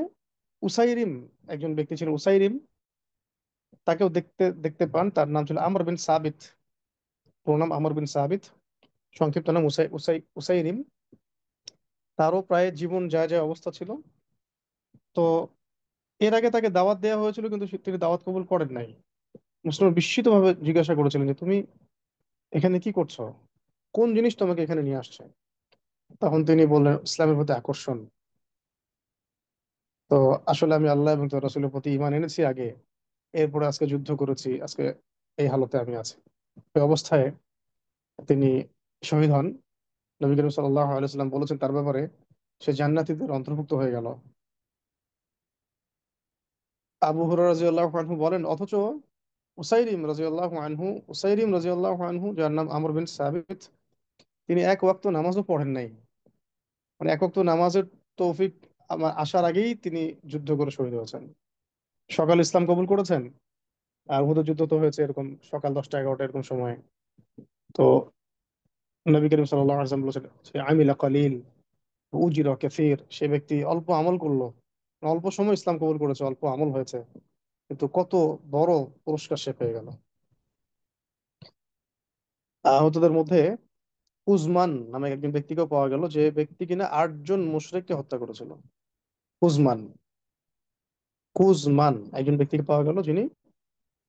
উসাইরিম, একজন ব্যক্তি ছিল উসাইরিম, তাকেও দেখতে দেখতে পান। তার নাম ছিল আমর বিন সাবিত, পুরো নাম আমর বিন সাবিত, সংক্ষিপ্ত নাম উসাইরিম। তারও প্রায় জীবন যায় যায় অবস্থা ছিল। তো এর আগে তাকে দাওয়াত দেওয়া হয়েছিল, কিন্তু তিনি দাওয়াত কবুল করেন নাই। মুসলিম বিস্মিত ভাবে জিজ্ঞাসা করেছিলেন যে তুমি এখানে কি করছো, কোন জিনিস তোমাকে এখানে নিয়ে আসছে। তখন তিনি বললেন, ইসলামের প্রতি আকর্ষণ। তো আসলে আমি আল্লাহ এবং তার রাসূলের প্রতি ঈমান এনেছি আগে, এরপরে আজকে যুদ্ধ করেছি, আজকে এই হালতে আমি আছি। এই অবস্থায় তিনি শহীদ হন। নবী করিম সাল্লাল্লাহু আলাইহি ওয়াসাল্লাম বলেছেন তার ব্যাপারে, সে জান্নাতীদের অন্তর্ভুক্ত হয়ে গেল। আবু হুরায়রা রাদিয়াল্লাহু আনহু বলেন, অথচ উসাইরিম রাদিয়াল্লাহু আনহু, যার নাম আমর বিন সাবিত, তিনি এক ওয়াক্ত নামাজও পড়েন নাই। মানে এক ওয়াক্ত নামাজের তৌফিক আমার আসার আগেই তিনি যুদ্ধ করে শহীদ হয়েছেন। সকাল ইসলাম কবুল করেছেন, আর উহুদের যুদ্ধ তো হয়েছে এরকম সকাল 10টা 11টা এরকম সময়। তো নবী করিম সাল্লাল্লাহু আলাইহি ওয়াসাল্লাম বলেছেন, সে আমিলা কালিল উজিরা কাসীর, সে ব্যক্তি অল্প আমল করলো, অল্প সময় ইসলাম কবুল করেছে, অল্প আমল হয়েছে, কিন্তু কত বড় পুরস্কার সে পেয়ে গেল। আহতদের মধ্যে উজমান নামে একজন ব্যক্তিকেও পাওয়া গেল, যে ব্যক্তি কিনা 8 জন মুশরিককে হত্যা করেছিল। কুজমান, কুজমান একজন ব্যক্তিকে পাওয়া গেল যিনি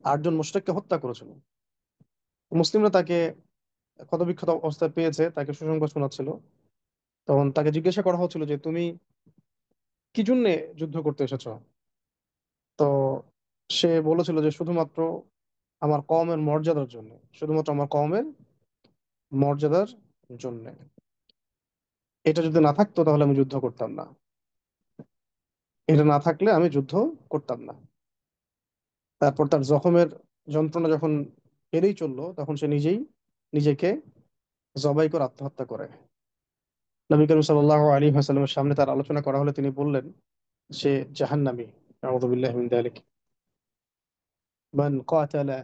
8 জন মুশরিককে হত্যা করেছিল। মুসলিমরা তাকে ক্ষতবিক্ষত অবস্থায় পেয়েছে, তাকে সুসংবাদ শোনাচ্ছিল। তখন তাকে জিজ্ঞাসা করা হচ্ছিল যে তুমি কি জন্য যুদ্ধ করতে এসেছো। তো সে বলেছিল যে শুধুমাত্র আমার কওমের মর্যাদার জন্য, শুধুমাত্র আমার কওমের মর্যাদার জন্য। এটা যদি না থাকতো তাহলে আমি যুদ্ধ করতাম না, এটা না থাকলে আমি যুদ্ধ করতাম না। তারপর তার জখমের যন্ত্রণা যখন বেড়েই চললো, তখন সে নিজেই নিজেকে জবাই করে আত্মহত্যা করে। নবী করিম সাল্লাল্লাহু আলাইহি ওয়াসাল্লামের সামনে তার আলোচনা করা হলে তিনি বললেন, সে জাহান্নামী। আউযু বিল্লাহি মিন যালিক। মান ক্বাতালা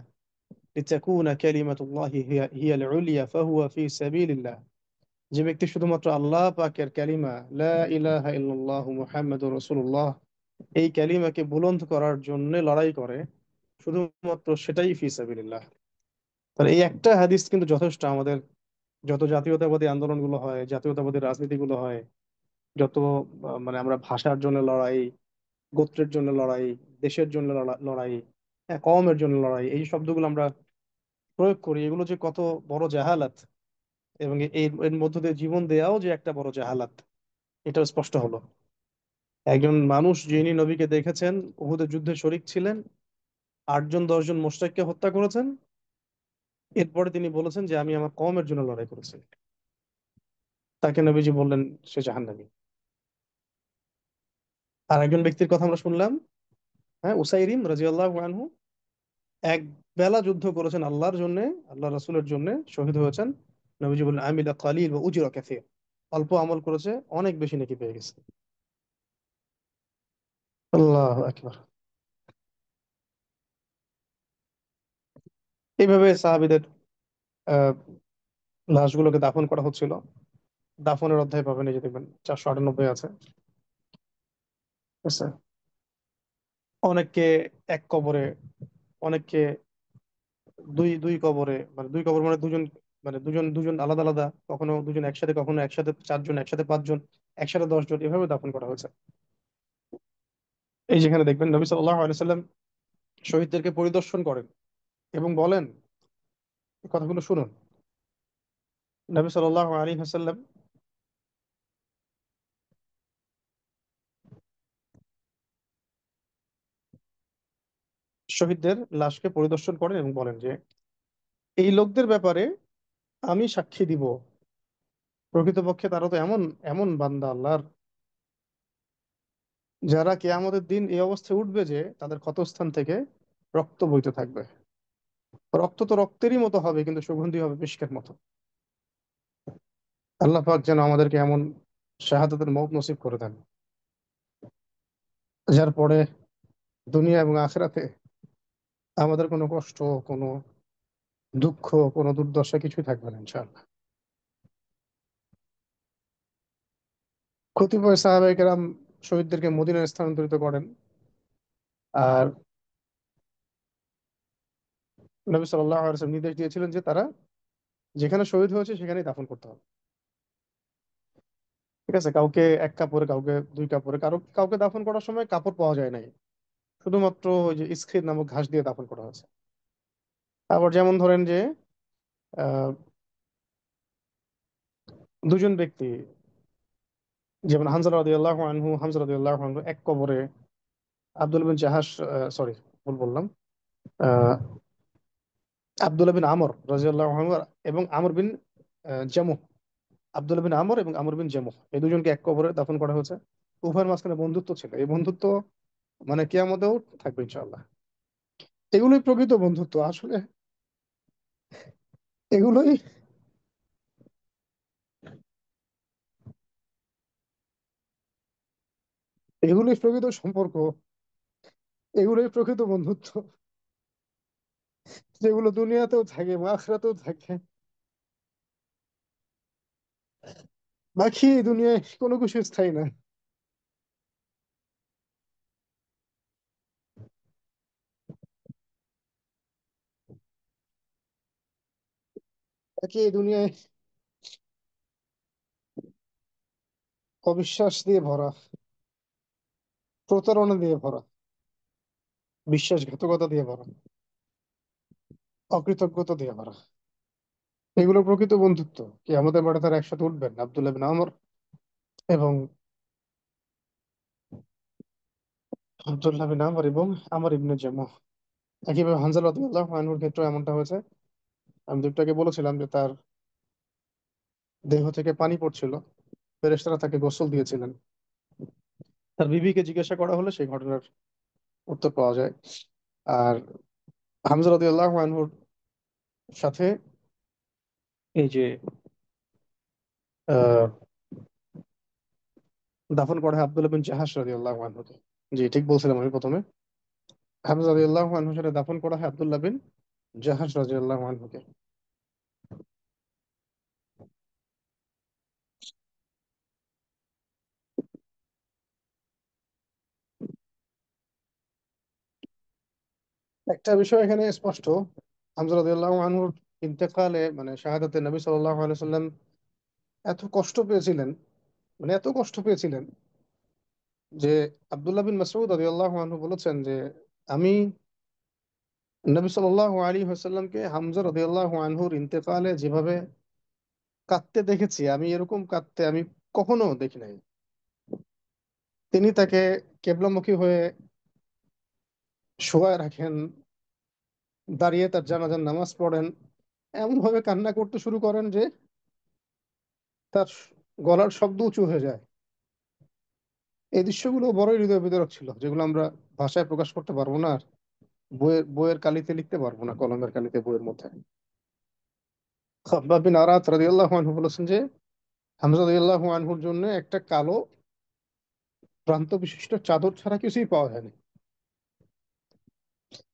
লিতাকুনা কালিমাতুল্লাহি হিয়াল উলিয়া ফাহুয়া ফি সাবিলিল্লাহ। যে ব্যক্তি শুধুমাত্র আল্লাহ পাকের কালিমা, লা ইলাহা ইল্লাল্লাহু মুহাম্মাদুর রাসূলুল্লাহ, এই কালিমাকে বুলন্দ করার জন্য লড়াই করে, শুধুমাত্র সেটাই ফি সাবিলিল্লাহ। তাহলে এই একটা হাদিস কিন্তু যথেষ্ট আমাদের, যত জাতীয়তাবাদী আন্দোলনগুলো হয়, জাতীয়তাবাদী রাজনীতিগুলো হয়, যত মানে আমরা ভাষার জন্য লড়াই, গোত্রের জন্য লড়াই, দেশের জন্য লড়াই, হ্যাঁ, কওমের জন্য লড়াই, এই শব্দগুলো আমরা প্রয়োগ করি, এগুলো যে কত বড় জাহালাত, এবং এর এর মধ্য দিয়ে জীবন দেয়াও যে একটা বড় জাহালাত, এটা স্পষ্ট হলো। একজন মানুষ যিনি নবীকে দেখেছেন, উহুদের যুদ্ধে শরিক ছিলেন, 8 জন 10 জন মোশতাককে হত্যা করেছেন, এরপরে তিনি বলেছেন যে আমি আমার কওমের জন্য লড়াই করেছি, তাকে নবীজি বললেন সে জাহান্নামী। আর একজন ব্যক্তির কথা আমরা শুনলাম, হ্যাঁ, উসাইরিম রাদিয়াল্লাহু আনহু, এক বেলা যুদ্ধ করেছেন আল্লাহর জন্য, আল্লাহ রাসূলের জন্য, শহীদ হয়েছেন। নবীজি বললেন আমিলা কালিল ওয়া উজরা কাসীর, অল্প আমল করেছে, অনেক বেশি নেকি পেয়ে গেছে। আল্লাহু আকবার। এইভাবে সাহাবীদের আহ, লাশগুলোকে দাফন করা হচ্ছিল। দাফনের অধ্যায় পাবেন, এই যে দেখবেন 498 আছে। ঠিক আছে? অনেককে এক কবরে, অনেককে দুই দুই কবরে, মানে দুই কবর মানে দুজন, মানে দুজন দুজন আলাদা আলাদা, কখনো দুজন একসাথে, কখনো একসাথে 4 জন, একসাথে 5 জন, একসাথে 10 জন, এভাবে দাফন করা হয়েছে। এই যেখানে দেখবেন নবী সাল্লাল্লাহু আলাইহি সাল্লাম শহীদদেরকে পরিদর্শন করেন এবং বলেন, এই কথাগুলো শুনুন। নবী সাল্লাল্লাহু আলাইহি ওয়াসাল্লাম শহীদদের লাশকে পরিদর্শন করেন এবং বলেন যে এই লোকদের ব্যাপারে আমি সাক্ষী দিব, প্রকৃতপক্ষে তারা তো এমন এমন বান্দা আল্লাহর, যারা কিয়ামতের দিন এই অবস্থায় উঠবে যে তাদের ক্ষতস্থান থেকে রক্ত বইতে থাকবে। রক্ত তো রক্তেরই মতো হবে, কিন্তু সুগন্ধি হবে মিশকের মতো। আল্লাহ পাক যেন আমাদেরকে এমন শাহাদাতের মওত নসিব করে দেন, যার পরে দুনিয়া এবং আখিরাতে আমাদের কোনো কষ্ট, কোনো দুঃখ, কোনো দুর্দশা কিছুই থাকবে না ইনশাআল্লাহ। কতিপয় সাহাবায়ে কেরাম শহীদদেরকে মদিনায় স্থানান্তরিত করেন, আর নবী সাল্লাল্লাহু আলাইহি ওয়াসাল্লাম নির্দেশ দিয়েছিলেন যে তারা যেখানে শহীদ হয়েছে সেখানেই দাফন করতে হবে। ঠিক আছে? কাউকে এক কাপড়ে, কাউকে দুই কাপড়ে, কাউকে দাফন করার সময় কাপড় পাওয়া যায় নাই, শুধুমাত্র ওই যে ইসখির নামক ঘাস দিয়ে দাফন করা হয়েছে। আবার যেমন ধরেন যে আহ, দুজন ব্যক্তি, যেমন হামজা রাদিয়াল্লাহু আনহু এক কবরে, আব্দুল বিন জাহাস, সরি, ভুল বললাম, আহ, আব্দুল্লাহ বিন আমর রাদিয়াল্লাহু আনহু এবং আমর বিন জামুহ, আব্দুল্লাহ বিন আমর এবং আমর বিন জামুহ, এই দুজনকে এক কবরে দাফন করা হয়েছে। উভয়ের মাঝখানে বন্ধুত্ব ছিল, এই বন্ধুত্ব মানে কিয়ামতেও থাকবে ইনশাআল্লাহ। এগুলোই প্রকৃত বন্ধুত্ব আসলে। এগুলোই এগুলোই প্রকৃত সম্পর্ক, এগুলোই প্রকৃত বন্ধুত্ব, যেগুলো দুনিয়াতেও থাকে, আখিরাতেও থাকে। বাকি এই দুনিয়ায় কোনো কিছু স্থায়ী না। বাকি এই দুনিয়ায় অবিশ্বাস দিয়ে ভরা, প্রতারণা দিয়ে ভরা, বিশ্বাসঘাতকতা দিয়ে ভরা, অকৃতজ্ঞতা দিয়ে ভরা। এগুলো প্রকৃত বন্ধুত্ব। কি আমাদের মাঠে তারা একসাথে উঠবেন, আব্দুল্লাহ বিন আমর এবং এবং আমর ইবনে জামুহ। একইভাবে হানজালা রাদিয়াল্লাহু আনহুর ক্ষেত্রে এমনটা হয়েছে। আমি তো একটু আগে বলেছিলাম যে তার দেহ থেকে পানি পড়ছিল, ফেরেশতারা তাকে গোসল দিয়েছিলেন। তার বিবিকে জিজ্ঞাসা করা হলে সেই ঘটনার উত্তর পাওয়া যায়। আর হামজা রাদিয়াল্লাহু আনহুর সাথে এই যে আহ, দাফন করা হয় আব্দুল্লাহ বিন জাহাশ রাদিয়াল্লাহু আনহুকে। জি, ঠিক বলছিলাম আমি প্রথমে। হামজা রাদিয়াল্লাহু আনহুর সাথে দাফন করা হয় আব্দুল্লাহ বিন জাহাশ রাদিয়াল্লাহু আনহুকে। একটা বিষয় এখানে স্পষ্ট, হামজা রাদিয়াল্লাহু আনহুর ইন্তেকালে, মানে শাহাদাতে, নবী সাল্লাল্লাহু আলাইহি সাল্লাম এত কষ্ট পেয়েছিলেন মানে এত কষ্ট পেয়েছিলেন যে আব্দুল্লাহ বিন মাসউদ রাদিয়াল্লাহু আনহু বলেছেন যে আমি নবী সাল্লাল্লাহু আলাইহি ওয়াসাল্লামকে হামজা রাদিয়াল্লাহু আনহুর ইন্তেকালে যেভাবে কাঁদতে দেখেছি, আমি এরকম কাঁদতে আমি কখনো দেখি নাই। তিনি তাকে কেবলামুখী হয়ে শোয়ায় রাখেন, দাঁড়িয়ে তার জানাজার নামাজ পড়েন, এমন ভাবে কান্না করতে শুরু করেন যে তার গলার শব্দ উঁচু হয়ে যায়। এই দৃশ্যগুলো বড়ই হৃদয় বিদারক ছিল, যেগুলো আমরা ভাষায় প্রকাশ করতে পারবো না, আর বইয়ের কালিতে লিখতে পারবো না, কলমের কালিতে বইয়ের মধ্যে। খাব্বাব বিন আরাত রাদিয়াল্লাহু আনহু বলেছেন যে হামজা রাদিয়াল্লাহু আনহুর জন্য একটা কালো প্রান্ত বিশিষ্ট চাদর ছাড়া কিছুই পাওয়া যায়নি।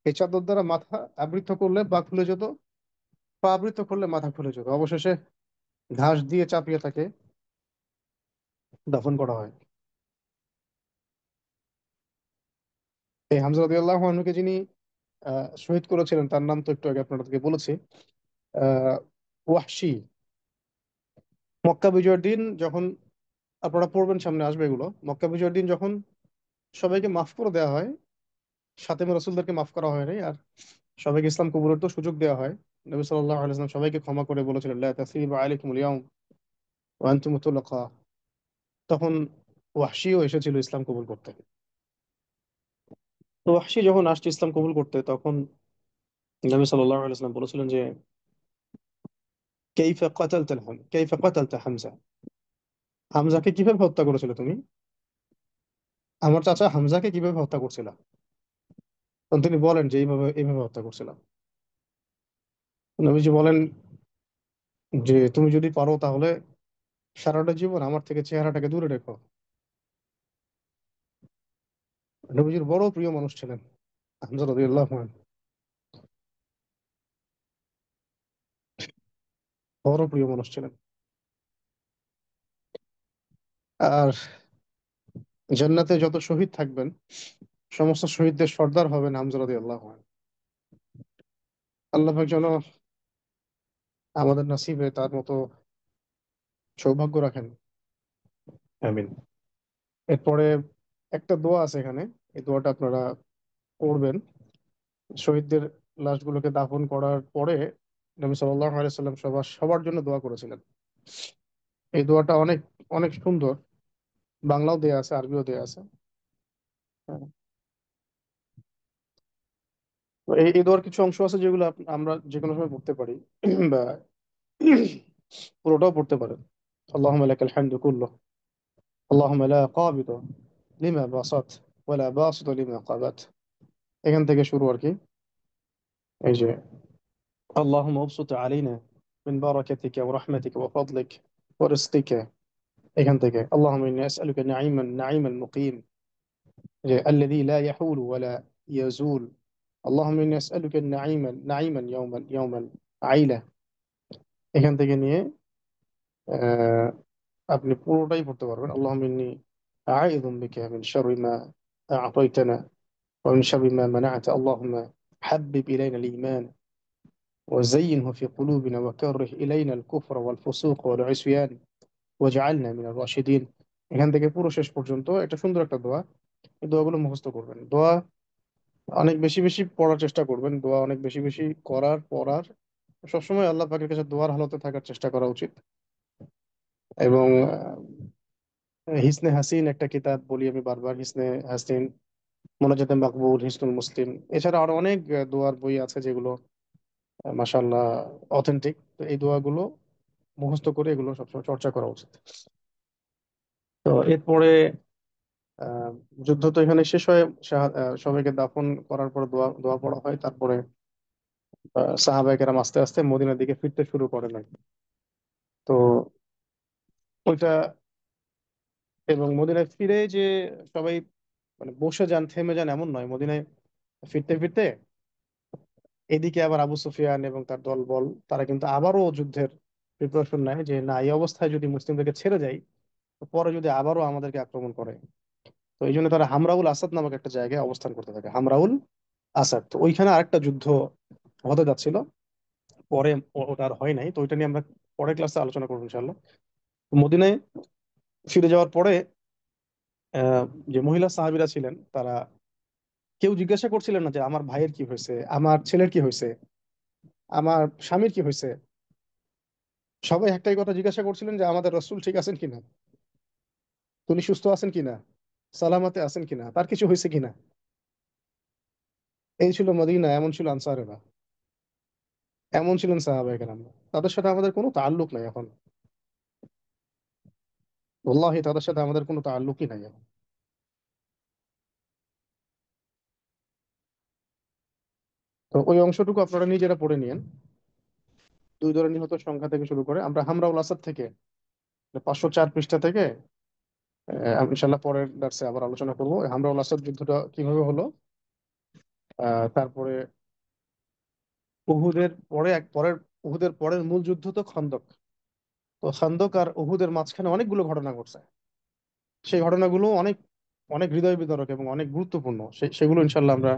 এই চাদর দ্বারা মাথা আবৃত করলে পা খুলে যেত, পা আবৃত করলে মাথা খুলে যেত। অবশেষে ঘাস দিয়ে চাপিয়ে তাকে দাফন করা হয়। এই হামজা রাদিয়াল্লাহু আনহুকে যিনি শহীদ করেছিলেন, তার নাম তো একটু আগে আপনাদেরকে বলেছি, আহ ওয়াহশী। মক্কা বিজয়ের দিন যখন, আপনারা পড়বেন, সামনে আসবে এগুলো, মক্কা বিজয়ের দিন যখন সবাইকে মাফ করে দেওয়া হয়, সাতেমে রসুলদেরকে মাফ করা হয় নাই, আর সবাইকে ইসলাম কবুলের তো সুযোগ দেওয়া হয়। নবী সাল্লাল্লাহু আলাইহি ওয়াসাল্লাম সবাইকে ক্ষমা করে বলেছিলেন লা তাসরিবা আলাইকুমুল ইয়াউম ওয়া আনতুম তুলাকা। তখন ওয়াহশীও এসেছিল ইসলাম কবুল করতে। তো ওয়াহশী যখন আসছে ইসলাম কবুল করতে, তখন নবী সাল্লাল্লাহু আলাইহি ওয়াসাল্লাম বলেছিলেন যে কাইফা কাতালতা হামজা, হামজাকে কিভাবে হত্যা করেছিল তুমি, আমার চাচা হামজাকে কিভাবে হত্যা করছিল। তখন তিনি বলেন যে এইভাবে এইভাবে হত্যা করছিলাম। নবীজি বলেন যে তুমি যদি পারো তাহলে সারাটা জীবন আমার থেকে চেহারাটাকে দূরে রেখো। নবীজির বড় প্রিয় মানুষ ছিলেন হামজা রাদিয়াল্লাহু আনহু, বড় প্রিয় মানুষ ছিলেন। আর জান্নাতে যত শহীদ থাকবেন, সমস্ত শহীদদের সর্দার হবেন হামজা রাদিয়াল্লাহু আনহু। আল্লাহ পাক যেন আমাদের নসিবে তার মতো সৌভাগ্য রাখেন। আমিন। এরপরে একটা দোয়া আছে এখানে, এই দোয়াটা আপনারা পড়বেন। শহীদদের লাশগুলোকে দাফন করার পরে নবী সাল্লাল্লাহু আলাইহি সাল্লাম সবার সবার জন্য দোয়া করেছিলেন। এই দোয়াটা অনেক অনেক সুন্দর, বাংলাও দেয়া আছে, আরবিও দেয়া আছে। হ্যাঁ। তো এই দোয়ার কিছু অংশ আছে যেগুলো আমরা যে কোনো সময় পড়তে পারি, বা পুরোটাও পড়তে পারেন। আল্লাহুম্মা লাকাল হামদু কুল্লুহ, আল্লাহুম্মা লা কাবিদা লিমা বাসাত ওয়ালা বাসিতা লিমা কাবাত। এখান থেকে শুরু আর কি। এই যে আল্লাহুম্মা আবসুত আলাইনা মিন বারাকাতিকা ওয়া রাহমাতিকা ওয়া ফাদলিক ওয়া রিজকিকা। এখান থেকে আল্লাহুম্মা ইন্নী আসআলুকা নাঈমান নাঈমান মুকিম, যে আল্লাযী লা ইয়াহুলু ওয়া লা ইয়াজুল। আল্লাহুম্মা ইন্নী আসআলুকা নাঈমান নাঈমান ইয়াওমাল আইলা। এখান থেকে নিয়ে আহ, আপনি পুরোটাই পড়তে পারবেন। আল্লাহুম্মা ইন্নী আ'উযু বিকা মিন শাররি মা আ'তাইতানা ওয়া মিন শাররি মা মানা'তা। আল্লাহুম্মা হাব্বিব ইলাইনা আল-ঈমান وزينه في قلوبنا وكره إلينا الكفر والفسوق والعصيان واجعلنا من الراشدين। এখান থেকে পুরো শেষ পর্যন্ত এটা সুন্দর একটা দোয়া। এই দোয়াগুলো মুখস্থ করবেন। দোয়া অনেক বেশি বেশি পড়ার চেষ্টা করবেন, দোয়া অনেক বেশি বেশি পড়ার সবসময় আল্লাহ পাকের কাছে দোয়ার হালতে থাকার চেষ্টা করা উচিত। এবং হিসনে হাসিন একটা কিতাব বলি আমি বারবার, হিসনে হাসিন, মোনাজাতে মাকবুল, হিসনুল মুসলিম। এছাড়া আরো অনেক দোয়ার বই আছে যেগুলো মাশাআল্লাহ অথেন্টিক। তো এই দোয়াগুলো মুখস্থ করে এগুলো সবসময় চর্চা করা উচিত। তো এরপরে আহ, যুদ্ধ তো এখানে শেষ হয়। সবাইকে দাফন করার পর দোয়া দোয়া পড়া হয়। তারপরে সাহাবায়ে কেরাম আস্তে আস্তে মদিনার দিকে ফিরতে শুরু করেন আর কি। তো ওইটা, এবং মদিনায় ফিরে যে সবাই মানে বসে যান, থেমে যান এমন নয়। মদিনায় ফিরতে ফিরতে এদিকে আবার আবু সুফিয়ান এবং তার দলবল, তারা কিন্তু আবারও যুদ্ধের প্রিপারেশন নেয় যে না, এই অবস্থায় যদি মুসলিমদেরকে ছেড়ে যাই, তো পরে যদি আবারও আমাদেরকে আক্রমণ করে। তো এই জন্য তারা হামরাউল আসাদ নামক একটা জায়গায় অবস্থান করতে থাকে, হামরাউল আসাদ। তো ওইখানে আরেকটা যুদ্ধ হতে যাচ্ছিল, পরে ওটা আর হয় নাই। তো ওইটা নিয়ে আমরা পরের ক্লাসে আলোচনা করবো ইনশাল্লাহ। মদিনায় ফিরে যাওয়ার পরে আহ, যে মহিলা সাহাবীরা ছিলেন তারা কেউ জিজ্ঞাসা করছিলেন না যে আমার ভাইয়ের কি হয়েছে, আমার ছেলের কি হয়েছে, আমার স্বামীর কি হয়েছে। সবাই একটাই কথা জিজ্ঞাসা করছিলেন যে আমাদের রসূল ঠিক আছেন কিনা, তিনি সুস্থ আছেন কিনা, সালামাতে আছেন কিনা, তার কিছু হয়েছে কিনা। এই ছিল মদিনা, এমন ছিল আনসারেরা, এমন ছিলেন সাহাবায়ে কেরাম। তাদের সাথে আমাদের কোনো তাল্লুক নাই এখন, ওয়াল্লাহি তাদের সাথে আমাদের কোনো তাল্লুকই নাই এখন। তো ওই অংশটুকু আপনারা নিজেরা পড়ে নিয়েন। দুই দলের নিহত সংখ্যা থেকে শুরু করে আমরা হামরাউল আসাদ থেকে 504 পৃষ্ঠা থেকে ইনশাল্লাহ পরের দার্সে আবার আলোচনা করবো হামরাউল আসাদ যুদ্ধটা কিভাবে হলো। তারপরে উহুদের পরের মূল যুদ্ধ তো খন্দক। তো খন্দক আর উহুদের মাঝখানে অনেকগুলো ঘটনা ঘটছে। সেই ঘটনাগুলো অনেক অনেক হৃদয় বিদারক এবং অনেক গুরুত্বপূর্ণ। সেগুলো ইনশাল্লাহ আমরা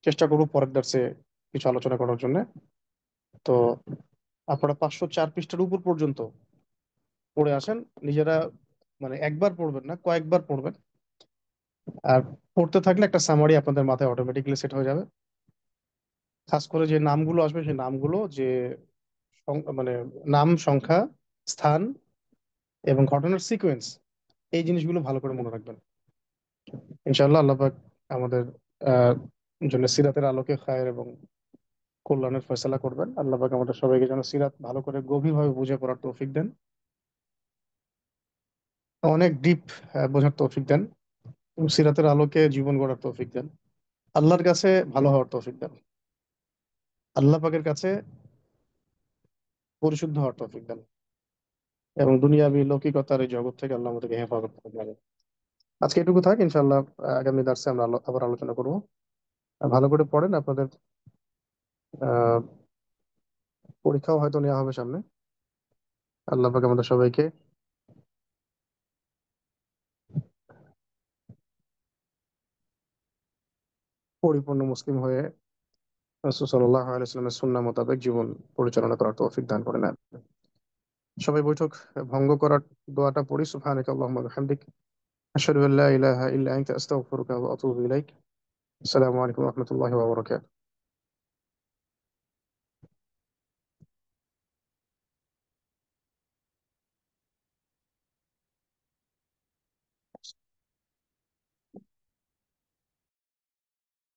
চেষ্টা করবো পরের দার্সে কিছু আলোচনা করার জন্য। তো আপনারা 504 পৃষ্ঠার উপর পর্যন্ত পড়ে আসেন নিজেরা, মানে একবার পড়বেন না, কয়েকবার পড়বেন। আর পড়তে থাকলে একটা সামারি আপনাদের মাথায় অটোমেটিক্যালি সেট হয়ে যাবে। খাস করে যে নামগুলো আসবে সেই নামগুলো যে মানে নাম, সংখ্যা, স্থান এবং ঘটনার সিকোয়েন্স, এই জিনিসগুলো ভালো করে মনে রাখবেন। ইনশাআল্লাহ আল্লাহ পাক আমাদের আহ জন্য সিরাতের আলোকে খায়ের এবং কল্যাণের ফয়সালা করবেন। আল্লাহ পাক আমাদের সবাইকে যেন সিরাত ভালো করে গভীরভাবে বুঝে পড়ার তৌফিক দেন, অনেক ডিপ বোঝার তৌফিক দেন, এবং সিরাতের আলোকে জীবন গড়ার তৌফিক দেন। আল্লাহর কাছে ভালো হওয়ার তৌফিক দেন, আল্লাহ পাকের কাছে পরিশুদ্ধ হওয়ার তৌফিক দেন, এবং দুনিয়াবি লৌকিকতার এই জগৎ থেকে আল্লাহ আমাদেরকে হেফাজত করবেন। আজকে এটুকু থাক, ইনশাআল্লাহ আগামী দার্সে আমরা আবার আলোচনা করবো। ভালো করে পড়েন, আপনাদের আহ পরীক্ষাও হয়তো নেওয়া হবে সামনে। আল্লাহ পাক আমাদের সবাইকে পরিপূর্ণ মুসলিম হয়ে রাসূল সাল্লাল্লাহু আলাইহি ওয়াসাল্লামের সুন্নাহ মোতাবেক জীবন পরিচালনা করার তৌফিক দান করেন। সবাই বৈঠক ভঙ্গ করার দোয়াটা পড়ি। সুবহানাকা আল্লাহুম্মা ওয়া বিহামদিক আশহাদু আল্লা ইলাহা ইল্লা আনতা আস্তাগফিরুকা ওয়া আতুবু ইলাইক। আসসালামু আলাইকুম ওয়া রাহমাতুল্লাহি ওয়া বারাকাতুহু।